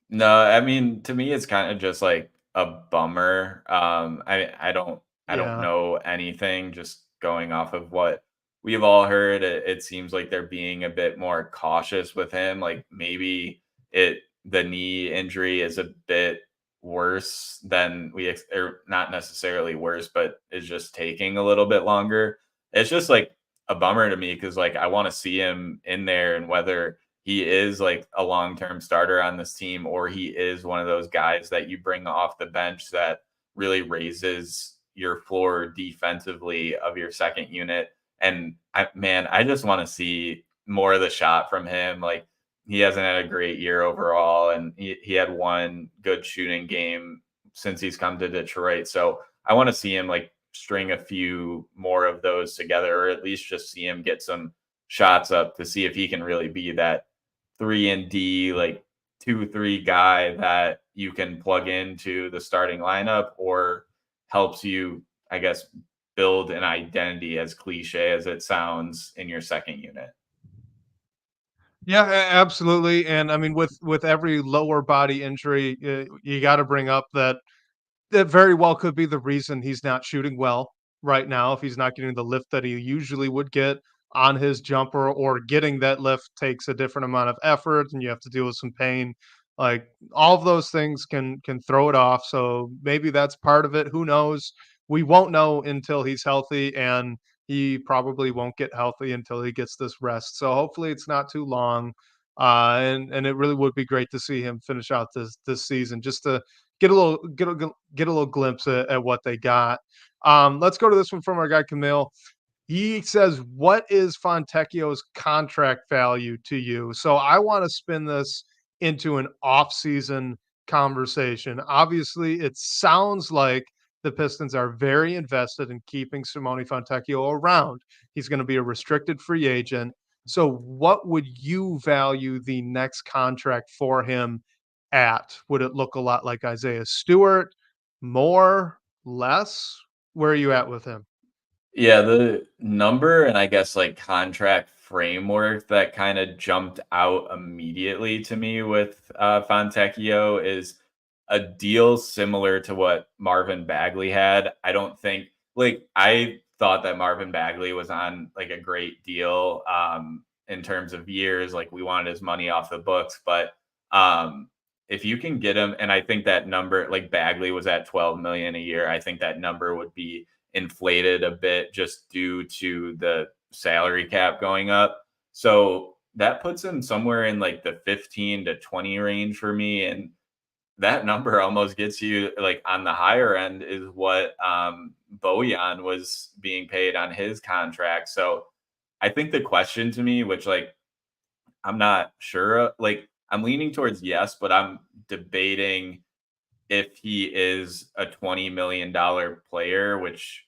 No, I mean, to me, it's kind of just like a bummer. I don't Yeah. know anything. Just going off of what we've all heard, it seems like they're being a bit more cautious with him. Like maybe the knee injury is a bit worse than or not necessarily worse, but is just taking a little bit longer. It's just like a bummer to me because like I want to see him in there, and whether he is like a long-term starter on this team, or he is one of those guys that you bring off the bench that really raises your floor defensively of your second unit. And I just want to see more of the shot from him. Like he hasn't had a great year overall, and he had one good shooting game since he's come to Detroit. So I want to see him like string a few more of those together, or at least just see him get some shots up to see if he can really be that 3 and D, like 2-3 guy that you can plug into the starting lineup, or helps you, I guess, build an identity, as cliche as it sounds, in your second unit. Yeah, absolutely. And I mean, with every lower body injury, you got to bring up that very well could be the reason he's not shooting well right now. If he's not getting the lift that he usually would get on his jumper, or getting that lift takes a different amount of effort, and you have to deal with some pain. Like all of those things can throw it off. So maybe that's part of it. Who knows? We won't know until he's healthy, and he probably won't get healthy until he gets this rest. So hopefully it's not too long. And it really would be great to see him finish out this season, just to get a little glimpse at what they got. Let's go to this one from our guy Camille. He says, "What is Fontecchio's contract value to you?" So I want to spin this into an off-season conversation. Obviously, it sounds like the Pistons are very invested in keeping Simone Fontecchio around. He's going to be a restricted free agent. So, what would you value the next contract for him at? Would it look a lot like Isaiah Stewart? More? Less? Where are you at with him? Yeah, the number and I guess like contract framework that kind of jumped out immediately to me with Fontecchio is a deal similar to what Marvin Bagley had. I don't think like I thought that Marvin Bagley was on like a great deal in terms of years. Like we wanted his money off the books, but if you can get him, and I think that number, like Bagley was at 12 million a year, I think that number would be inflated a bit just due to the salary cap going up. So that puts him somewhere in like the 15 to 20 range for me. And that number almost gets you like on the higher end is what Bojan was being paid on his contract. So I think the question to me, which like I'm not sure, like I'm leaning towards yes, but I'm debating if he is a $20 million player, which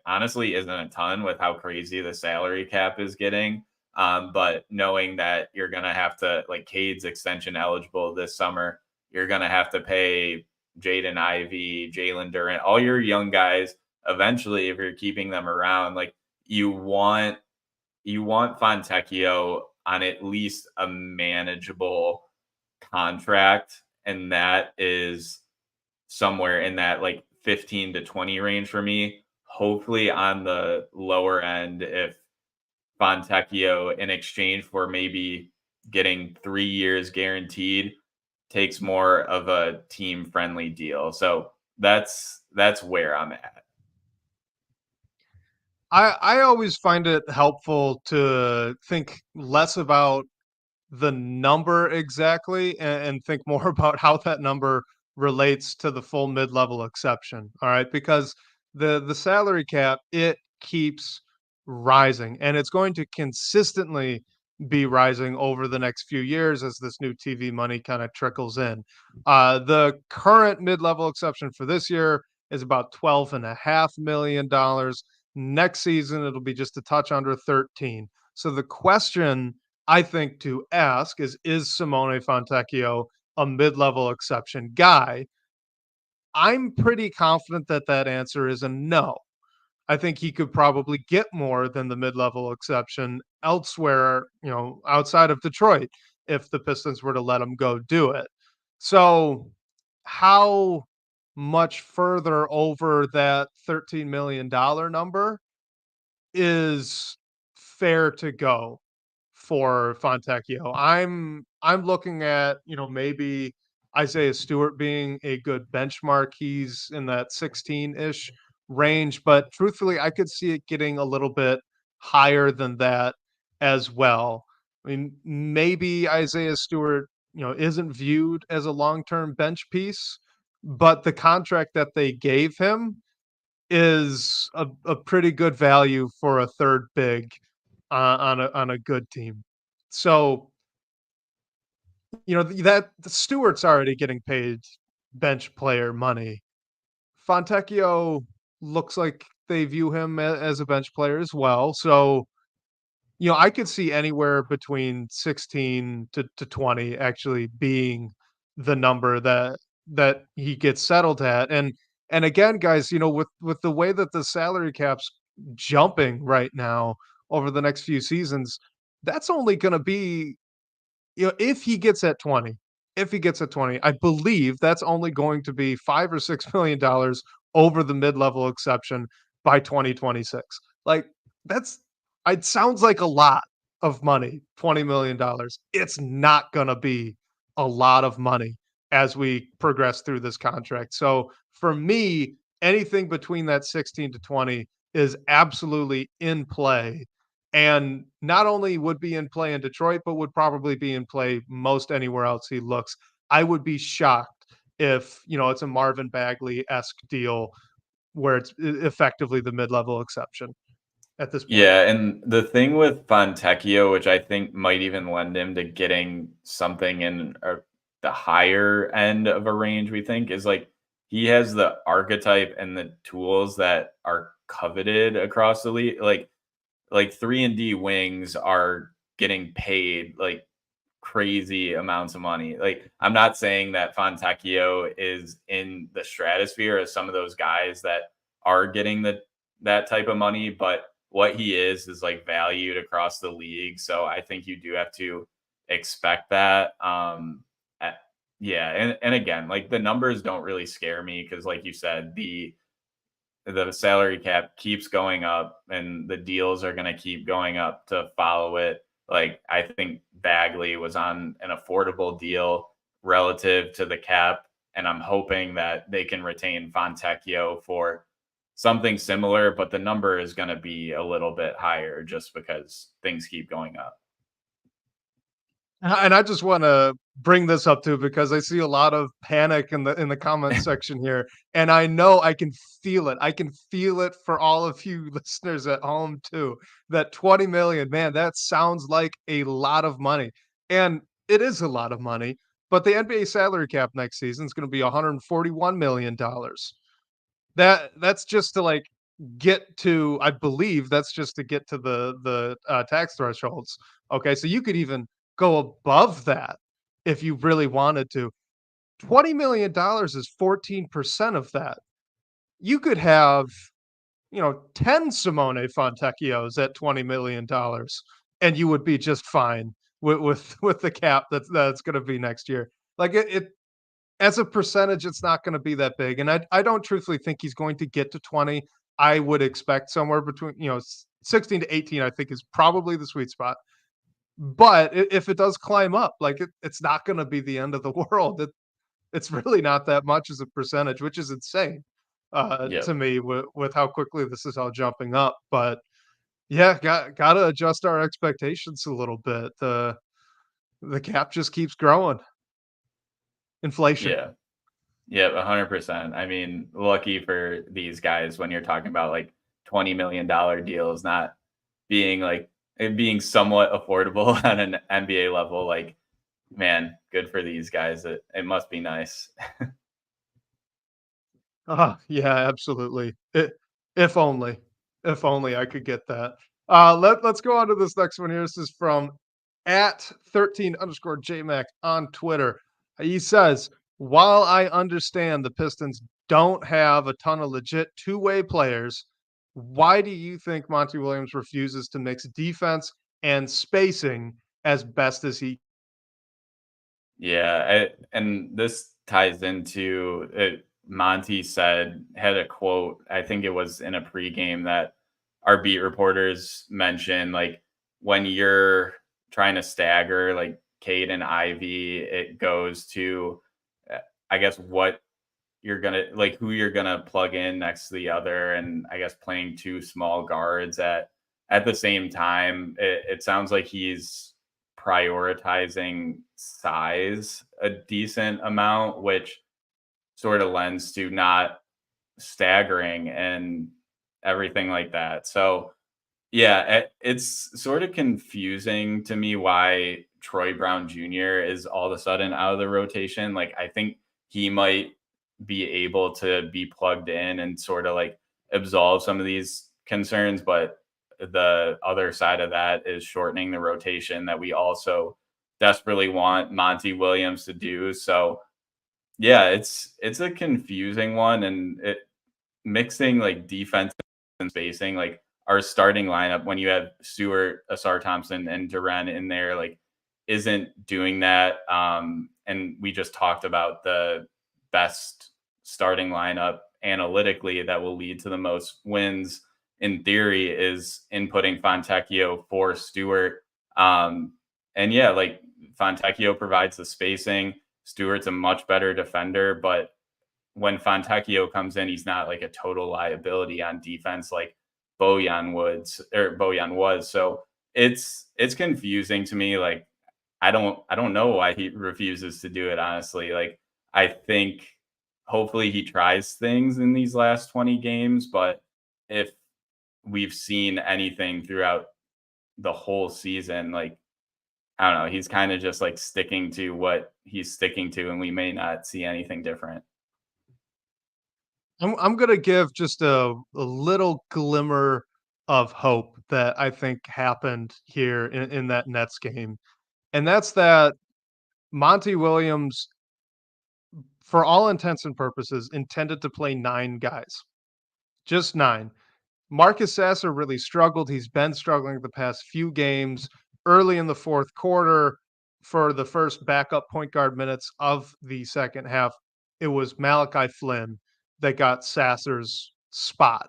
honestly isn't a ton with how crazy the salary cap is getting. But knowing that you're going to have to, like, Cade's extension eligible this summer, you're going to have to pay Jaden Ivey, Jalen Durant, all your young guys eventually, if you're keeping them around. Like, you want Fontecchio on at least a manageable contract, and that is somewhere in that like 15 to 20 range for me. hopefully on the lower end if Fontecchio, in exchange for maybe getting 3 years guaranteed, takes more of a team friendly deal. So that's where I'm at. I always find it helpful to think less about the number exactly and think more about how that number relates to the full mid-level exception. All right, because the salary cap, it keeps rising and it's going to consistently be rising over the next few years as this new TV money kind of trickles in. The current mid-level exception for this year is about $12.5 million. Next season it'll be just a touch under 13. So the question I think to ask is Simone Fontecchio a mid-level exception guy? I'm pretty confident that that answer is a no. I think he could probably get more than the mid-level exception elsewhere, outside of Detroit if the Pistons were to let him go do it. So, how much further over that $13 million number is fair to go for Fontecchio? I'm looking at, maybe Isaiah Stewart being a good benchmark. He's in that 16-ish range, but truthfully, I could see it getting a little bit higher than that as well. I mean, maybe Isaiah Stewart, isn't viewed as a long-term bench piece, but the contract that they gave him is a pretty good value for a third big on a good team. So, that the Stewart's already getting paid bench player money. Fontecchio looks like they view him as a bench player as well. So, I could see anywhere between 16 to 20 actually being the number that he gets settled at. And again, guys, with the way that the salary cap's jumping right now over the next few seasons, that's only going to be, if he gets at 20, I believe that's only going to be 5 or $6 million over the mid-level exception by 2026. Like, that's it sounds like a lot of money, $20 million. It's not gonna be a lot of money as we progress through this contract. So for me, anything between that 16 to 20 is absolutely in play, and not only would be in play in Detroit, but would probably be in play most anywhere else he looks. I would be shocked if, it's a Marvin Bagley-esque deal where it's effectively the mid-level exception at this point. Yeah, and the thing with Fontecchio, which I think might even lend him to getting something in the higher end of a range, we think, is like he has the archetype and the tools that are coveted across the league. Like 3 and D wings are getting paid like crazy amounts of money. Like I'm not saying that Fontecchio is in the stratosphere as some of those guys that are getting that type of money, but what he is like valued across the league. So I think you do have to expect that. Yeah, and again, like the numbers don't really scare me because, like you said, the salary cap keeps going up and the deals are going to keep going up to follow it. Like I think Bagley was on an affordable deal relative to the cap, and I'm hoping that they can retain Fontecchio for something similar, but the number is going to be a little bit higher just because things keep going up. And I just want to bring this up too because I see a lot of panic in the comment section here, and I know I can feel it. I can feel it for all of you listeners at home too. That 20 million, man, that sounds like a lot of money, and it is a lot of money. But the NBA salary cap next season is going to be $141 million. That's just to like get to, I believe that's just to get to the tax thresholds. Okay, so you could even go above that if you really wanted to. $20 million is 14% of that. You could have, 10 Simone Fontecchios at $20 million, and you would be just fine with the cap that's going to be next year. Like it as a percentage, it's not going to be that big, and I don't truthfully think he's going to get to 20. I would expect somewhere between, 16 to 18, I think is probably the sweet spot. But if it does climb up, like it's not going to be the end of the world. It's really not that much as a percentage, which is insane Yep. to me with how quickly this is all jumping up. But yeah, gotta adjust our expectations a little bit. The cap just keeps growing. Inflation. Yeah. Yeah, 100%. I mean, lucky for these guys when you're talking about like $20 million deals not being like it being somewhat affordable on an NBA level. Like, man, good for these guys. It must be nice. Yeah, absolutely. If only, if only I could get that. Let's go on to this next one here. This is from at 13 underscore JMac on Twitter. He says, while I understand the Pistons don't have a ton of legit two-way players, why do you think Monty Williams refuses to mix defense and spacing as best as he? Yeah, and this ties into it. Monty had a quote. I think it was in a pregame that our beat reporters mentioned, like when you're trying to stagger like Cade and Ivy, it goes to, I guess, what you're gonna like who you're gonna plug in next to the other, and I guess playing two small guards at the same time. It sounds like he's prioritizing size a decent amount, which sort of lends to not staggering and everything like that. So yeah, it's sort of confusing to me why Troy Brown Jr. is all of a sudden out of the rotation. Like, I think he might be able to be plugged in and sort of like absolve some of these concerns, but the other side of that is shortening the rotation that we also desperately want Monty Williams to do. So yeah, it's a confusing one, and mixing like defense and spacing, like our starting lineup when you have Stewart, Asar Thompson, and Duren in there, like isn't doing that. And we just talked about the best starting lineup analytically that will lead to the most wins in theory is inputting Fontecchio for Stewart. And yeah, like Fontecchio provides the spacing. Stewart's a much better defender, but when Fontecchio comes in, he's not like a total liability on defense like Bojan was. So it's confusing to me. Like I don't know why he refuses to do it, honestly. Like I think hopefully he tries things in these last 20 games, but if we've seen anything throughout the whole season, like I don't know, he's kind of just like sticking to what he's sticking to, and we may not see anything different. I'm gonna give just a little glimmer of hope that I think happened here in that Nets game, and that's that Monty Williams, for all intents and purposes, intended to play 9 guys, just 9. Marcus Sasser really struggled. He's been struggling the past few games. Early in the fourth quarter, for the first backup point guard minutes of the second half, it was Malachi Flynn that got Sasser's spot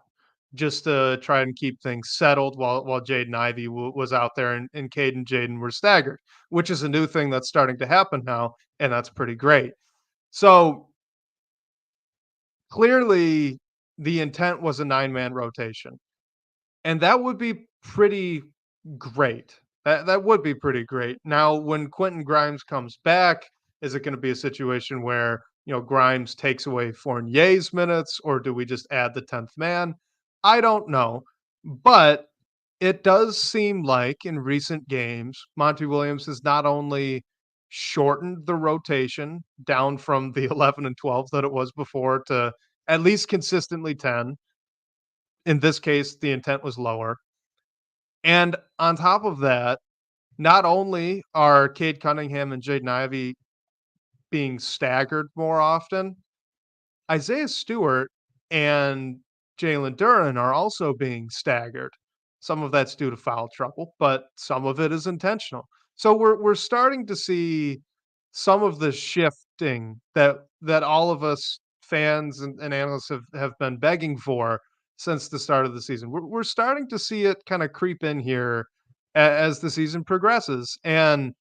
just to try and keep things settled while Jaden Ivey was out there and Cade and Jaden were staggered, which is a new thing that's starting to happen now, and that's pretty great. So clearly, the intent was a 9-man rotation. And that would be pretty great. That would be pretty great. Now, when Quentin Grimes comes back, is it gonna be a situation where, Grimes takes away Fournier's minutes, or do we just add the 10th man? I don't know. But it does seem like in recent games, Monty Williams has not only shortened the rotation down from the 11 and 12 that it was before to at least consistently 10. In this case, the intent was lower. And on top of that, not only are Cade Cunningham and Jaden Ivey being staggered more often, Isaiah Stewart and Jalen Duren are also being staggered. Some of that's due to foul trouble, but some of it is intentional. So we're starting to see some of the shifting that all of us fans and analysts have been begging for since the start of the season. We're starting to see it kind of creep in here as the season progresses, and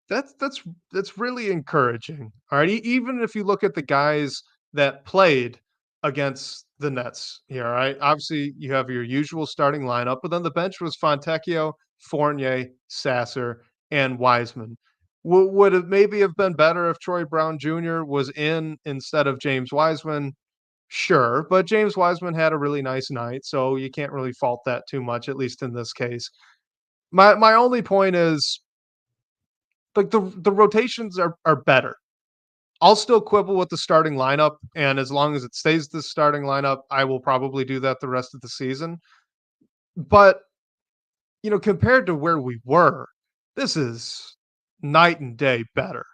that's that's that's really encouraging. All right, even if you look at the guys that played against the Nets here, all right. Obviously, you have your usual starting lineup, but then the bench was Fontecchio, Fournier, Sasser, and Wiseman. Would it maybe have been better if Troy Brown Jr. was in instead of James Wiseman? Sure, but James Wiseman had a really nice night, so you can't really fault that too much, at least in this case. My only point is like the rotations are better. I'll still quibble with the starting lineup, and as long as it stays the starting lineup, I will probably do that the rest of the season. But compared to where we were, this is night and day better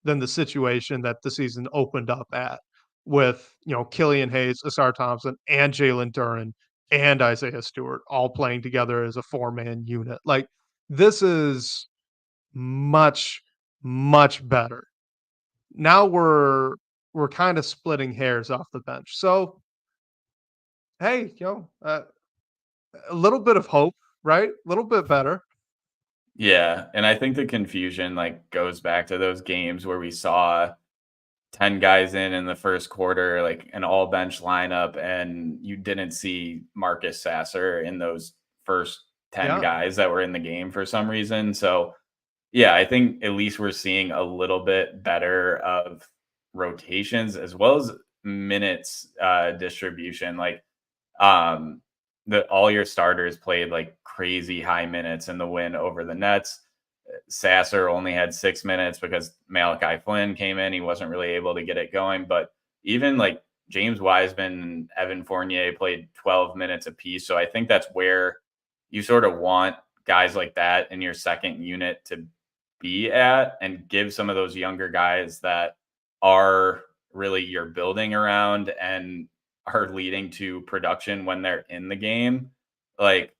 than the situation that the season opened up at with, Killian Hayes, Asar Thompson, and Jalen Duren and Isaiah Stewart all playing together as a four-man unit. Like, this is much, much better. Now we're kind of splitting hairs off the bench. So, hey, a little bit of hope, right? A little bit better. Yeah, and I think the confusion like goes back to those games where we saw 10 guys in the first quarter, like an all bench lineup, and you didn't see Marcus Sasser in those first 10 Yeah. guys that were in the game for some reason. So, yeah, I think at least we're seeing a little bit better of rotations as well as minutes distribution. Like, the all your starters played like crazy high minutes in the win over the Nets. Sasser only had 6 minutes because Malachi Flynn came in. He wasn't really able to get it going. But even like James Wiseman and Evan Fournier played 12 minutes apiece. So I think that's where you sort of want guys like that in your second unit to be at and give some of those younger guys that are really you're building around and are leading to production when they're in the game. Like,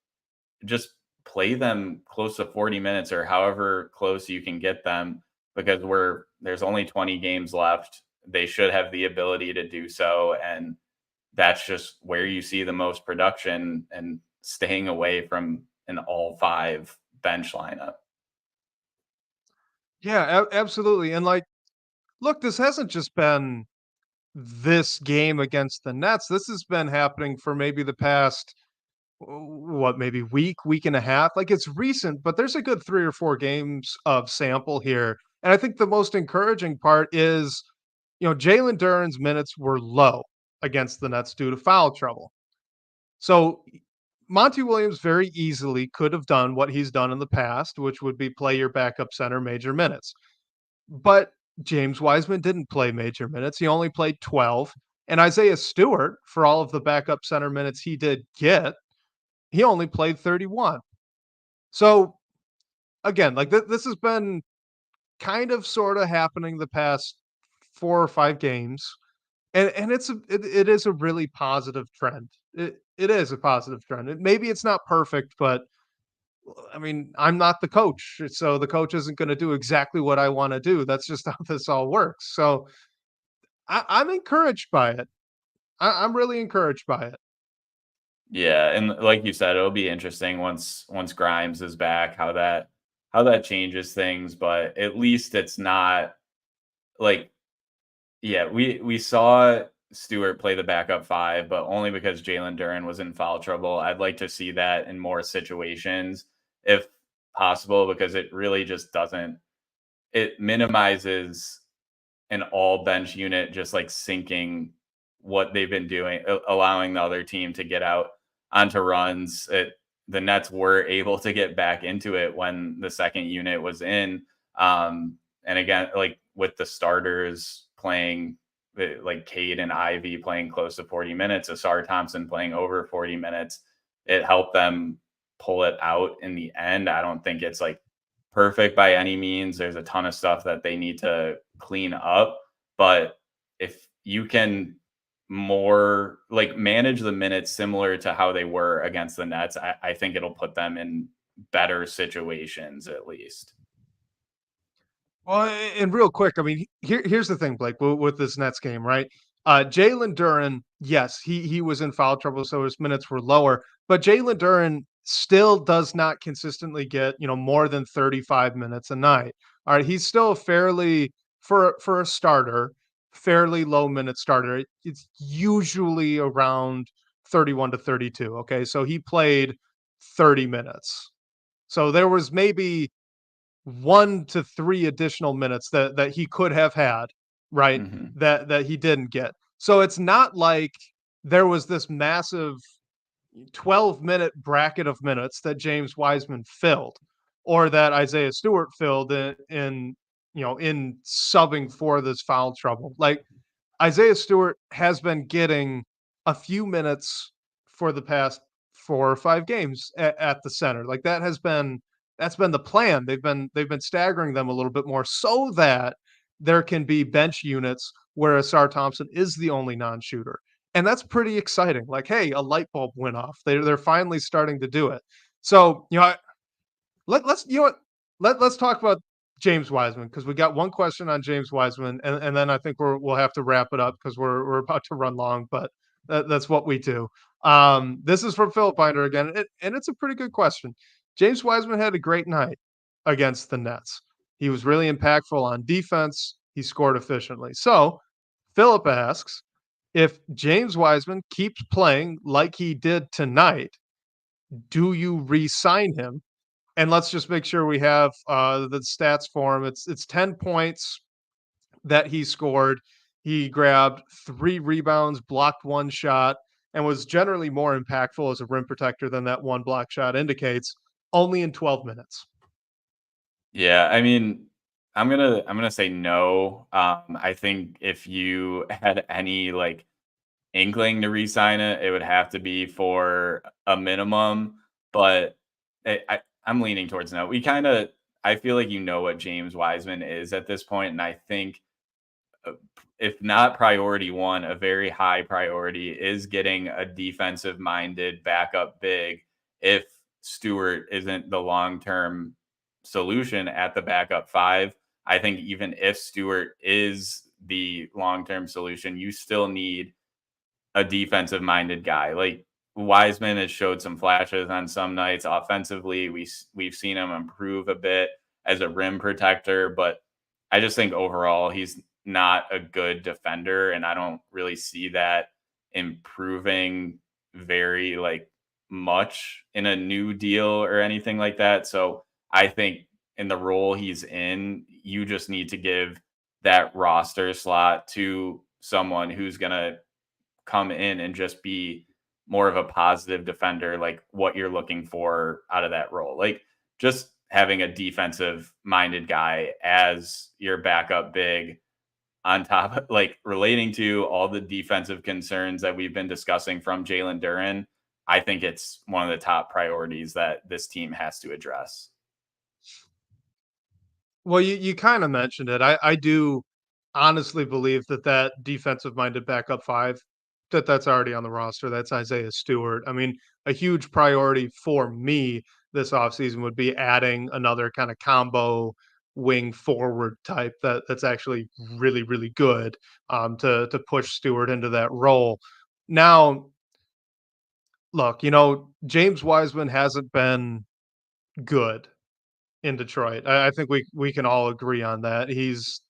just play them close to 40 minutes or however close you can get them because there's only 20 games left. They should have the ability to do so. And that's just where you see the most production and staying away from an all five bench lineup. Yeah, absolutely. And like, look, this hasn't just been this game against the Nets. This has been happening for maybe the past maybe week and a half. Like, it's recent, but there's a good 3 or 4 games of sample here. And I think the most encouraging part is, Jalen Duren's minutes were low against the Nets due to foul trouble. So Monty Williams very easily could have done what he's done in the past, which would be play your backup center major minutes. But James Wiseman didn't play major minutes. He only played 12. And Isaiah Stewart, for all of the backup center minutes he did get, he only played 31. So again, like this has been kind of sort of happening the past 4 or 5 games. And it is a really positive trend. It is a positive trend. Maybe it's not perfect, but I mean, I'm not the coach, so the coach isn't going to do exactly what I want to do. That's just how this all works. So I'm encouraged by it. I'm really encouraged by it. Yeah, and like you said, it'll be interesting once Grimes is back, how that changes things. But at least it's not like, yeah, we saw Stewart play the backup five, but only because Jalen Duren was in foul trouble. I'd like to see that in more situations if possible, because it really just doesn't it minimizes an all bench unit just like sinking what they've been doing, allowing the other team to get out onto runs. The Nets were able to get back into it when the second unit was in. And again, like with the starters playing, like Cade and Ivy playing close to 40 minutes, Asar Thompson playing over 40 minutes, it helped them pull it out in the end. I don't think it's like perfect by any means. There's a ton of stuff that they need to clean up. But if you can more like manage the minutes similar to how they were against the Nets, I think it'll put them in better situations at least. Well, and real quick, I mean, here's the thing, Blake, with this Nets game, right? Jalen Duren, yes, he was in foul trouble, so his minutes were lower, but Jalen Duren still does not consistently get, more than 35 minutes a night. All right, he's still a fairly for a starter, fairly low minute starter. It's usually around 31 to 32. Okay, so he played 30 minutes. So there was maybe 1 to 3 additional minutes that he could have had, right? Mhm. That he didn't get. So it's not like there was this massive 12-minute bracket of minutes that James Wiseman filled or that Isaiah Stewart filled in subbing for this foul trouble. Like Isaiah Stewart has been getting a few minutes for the past 4 or 5 games at the center. Like that's been the plan. They've been staggering them a little bit more so that there can be bench units where Asar Thompson is the only non-shooter. And that's pretty exciting. Like, hey, a light bulb went off. They're finally starting to do it. So, let's let's talk about James Wiseman because we got one question on James Wiseman, and then I think we'll have to wrap it up because we're about to run long, but that's what we do. This is from Philip Binder again, and it's a pretty good question. James Wiseman had a great night against the Nets. He was really impactful on defense. He scored efficiently. So Philip asks if James Wiseman keeps playing like he did tonight, do you re-sign him? And let's just make sure we have the stats for him. It's 10 points that he scored. He grabbed 3 rebounds, blocked 1 shot, and was generally more impactful as a rim protector than that 1 block shot indicates, only in 12 minutes. Yeah, I mean, I'm gonna say no. I think if you had any like inkling to re-sign it, it would have to be for a minimum. But I'm leaning towards no. I feel like you know what James Wiseman is at this point, and I think uh, if not priority one, a very high priority is getting a defensive minded backup big if Stewart isn't the long term solution at the backup five. I think even if Stewart is the long term solution, you still need a defensive minded guy. Like Wiseman has showed some flashes on some nights offensively. We've seen him improve a bit as a rim protector, but I just think overall he's not a good defender, and I don't really see that improving very like much in a new deal or anything like that. So I think in the role he's in, you just need to give that roster slot to someone who's gonna come in and just be more of a positive defender, like what you're looking for out of that role. Like just having a defensive minded guy as your backup big on top of like relating to all the defensive concerns that we've been discussing from Jalen Duren. I think it's one of the top priorities that this team has to address. Well, you kind of mentioned it. I do honestly believe that defensive minded backup five that's already on the roster. That's Isaiah Stewart. I mean, a huge priority for me this offseason would be adding another kind of combo wing forward type that's actually really really good to push Stewart into that role. Now, look, James Wiseman hasn't been good in Detroit. I think we can all agree on that. He's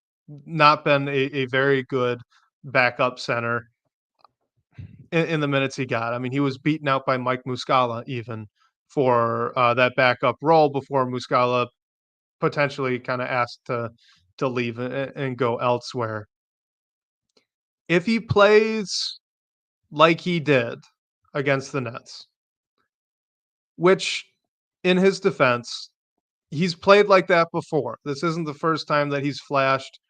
not been a very good backup center in the minutes he got. I mean, he was beaten out by Mike Muscala even for that backup role before Muscala potentially kind of asked to leave and go elsewhere. If he plays like he did against the Nets, which in his defense, he's played like that before. This isn't the first time that he's flashed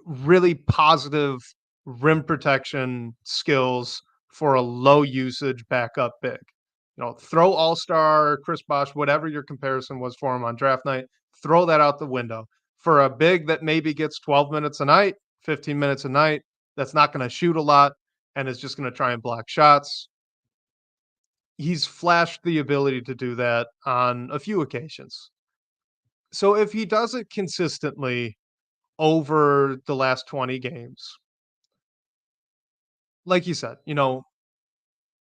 really positive rim protection skills for a low usage backup big. Throw All Star, Chris Bosh, whatever your comparison was for him on draft night, throw that out the window. For a big that maybe gets 12 minutes a night, 15 minutes a night, that's not going to shoot a lot and is just going to try and block shots. He's flashed the ability to do that on a few occasions. So if he does it consistently over the last 20 games, like you said,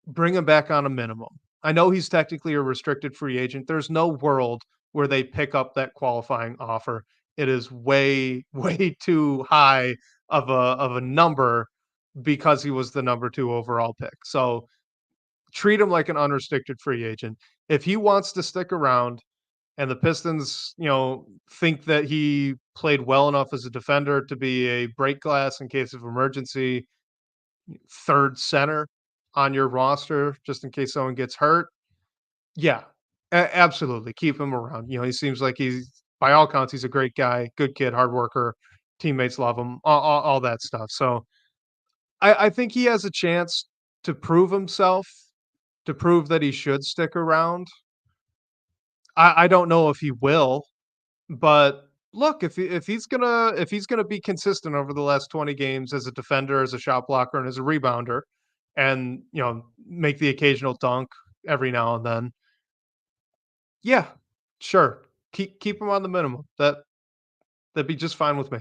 bring him back on a minimum. I know he's technically a restricted free agent. There's no world where they pick up that qualifying offer. It is way, way too high of a number because he was the number 2 overall pick. So treat him like an unrestricted free agent. If he wants to stick around and the Pistons, think that he played well enough as a defender to be a break glass in case of emergency, third center on your roster just in case someone gets hurt. Yeah, absolutely. Keep him around. He seems like by all counts, he's a great guy, good kid, hard worker. Teammates love him, all that stuff. So I think he has a chance to prove himself, to prove that he should stick around. I don't know if he will, but look, if he's gonna be consistent over the last 20 games as a defender, as a shot blocker, and as a rebounder, and make the occasional dunk every now and then, yeah, sure, keep him on the minimum. That'd be just fine with me.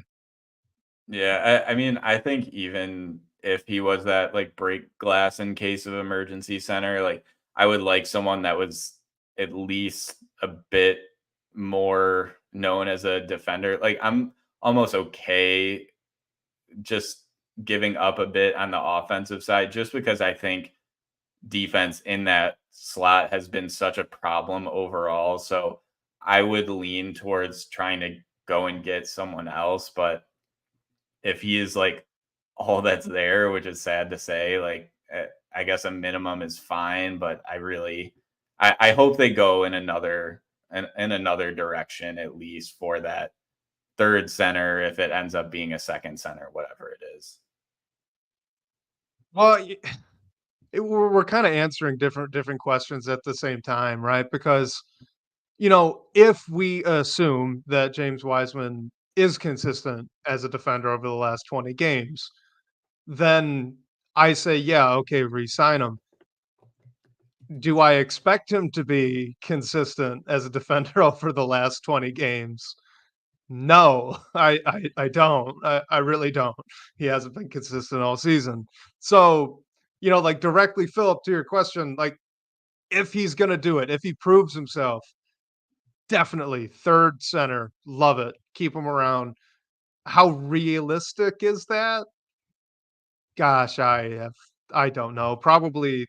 Yeah, I mean, I think even if he was that like break glass in case of emergency center, like I would like someone that was at least a bit more known as a defender. Like I'm almost okay just giving up a bit on the offensive side just because I think defense in that slot has been such a problem overall. So I would lean towards trying to go and get someone else, but if he is like all that's there, which is sad to say, like I guess a minimum is fine, but I hope they go in another direction at least for that third center if it ends up being a second center, whatever it is. Well, we're kind of answering different questions at the same time, right? Because if we assume that James Wiseman is consistent as a defender over the last 20 games, then I say, yeah, okay, re-sign him. Do I expect him to be consistent as a defender over the last 20 games? No, I don't. I really don't. He hasn't been consistent all season. So, like directly, Philip, to your question, like if he's gonna do it, if he proves himself, definitely third center. Love it. Keep him around. How realistic is that? Gosh, I don't know. Probably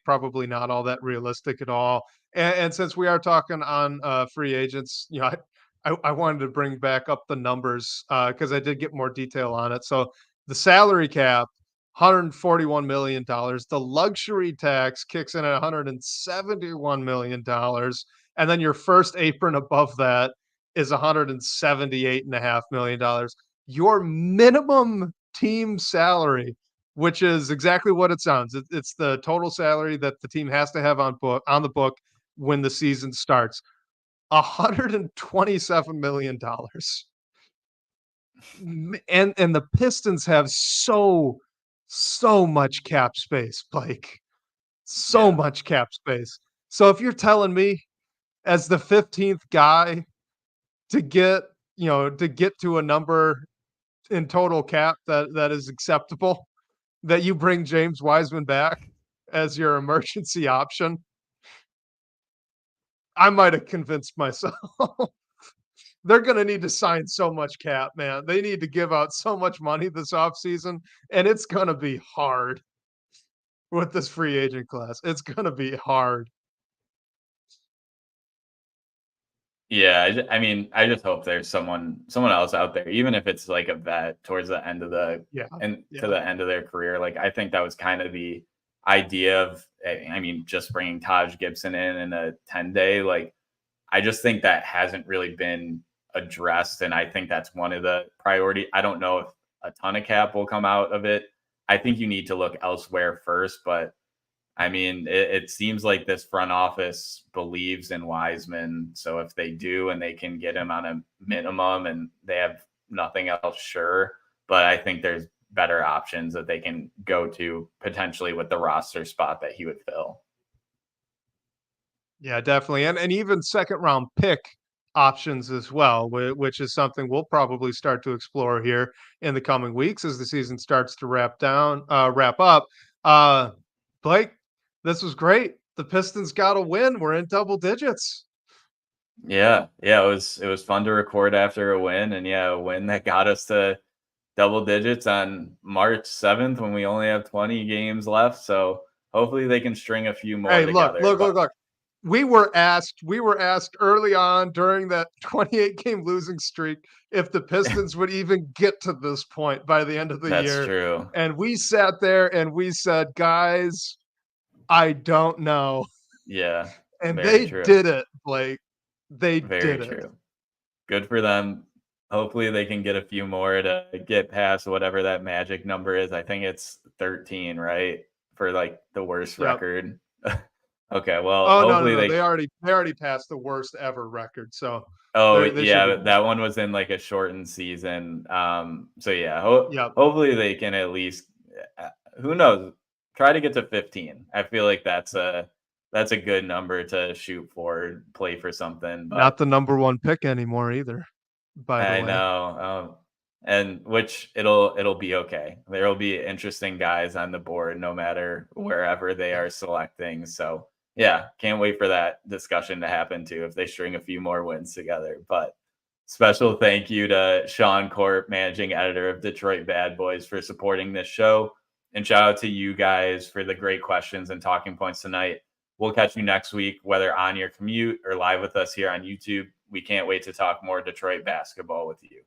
not all that realistic at all. And since we are talking on free agents, I wanted to bring back up the numbers because I did get more detail on it. So the salary cap, $141 million. The luxury tax kicks in at $171 million. And then your first apron above that is $178.5 million. Your minimum team salary, which is exactly what it sounds. It's the total salary that the team has to have on the book when the season starts. $127 million. And the Pistons have so much cap space, Blake. So Yeah. much cap space. So if you're telling me as the 15th guy to get to a number in total cap that is acceptable, that you bring James Wiseman back as your emergency option, I might have convinced myself. They're gonna need to sign so much cap, man. They need to give out so much money this offseason, and it's gonna be hard with this free agent class. It's gonna be hard. Yeah, I mean, I just hope there's someone else out there, even if it's like a vet towards the end of the Yeah, and to yeah. the end of their career. Like I think that was kind of the idea of, I mean, just bringing Taj Gibson in a 10-day. Like I just think that hasn't really been addressed, and I think that's one of the priority. I don't know if a ton of cap will come out of it. I think you need to look elsewhere first, but I mean, it seems like this front office believes in Wiseman. So if they do and they can get him on a minimum and they have nothing else, sure. But I think there's better options that they can go to potentially with the roster spot that he would fill. Yeah, definitely, and even second round pick options as well, which is something we'll probably start to explore here in the coming weeks as the season starts to wrap up. Uh, Blake, this was great. The Pistons got a win. We're in double digits. Yeah, it was fun to record after a win, and yeah, a win that got us to double digits on March 7th when we only have 20 games left. So hopefully they can string a few more Hey, look, together. look, But look, look. We were asked early on during that 28 game losing streak if the Pistons would even get to this point by the end of the that's year. true. And we sat there and we said, guys, I don't know. Yeah, And very they true. did it, Blake. They Very did it. true. Good for them. Hopefully they can get a few more to get past whatever that magic number is. I think it's 13, right? For like the worst Yep. record. Okay, well, Oh no, no, hopefully no. they They already passed the worst ever record. So Oh, they should be yeah, good. that one was in like a shortened season. So yeah, Yep. hopefully they can at least who knows, try to get to 15. I feel like that's a good number to shoot for, play for something, Not but the number one pick anymore either, by the I way. know, and which it'll be okay. There'll be interesting guys on the board no matter wherever they are selecting. So yeah, can't wait for that discussion to happen too if they string a few more wins together. But special thank you to Sean Corp, managing editor of Detroit Bad Boys, for supporting this show. And shout out to you guys for the great questions and talking points tonight. We'll catch you next week, whether on your commute or live with us here on YouTube. We can't wait to talk more Detroit basketball with you.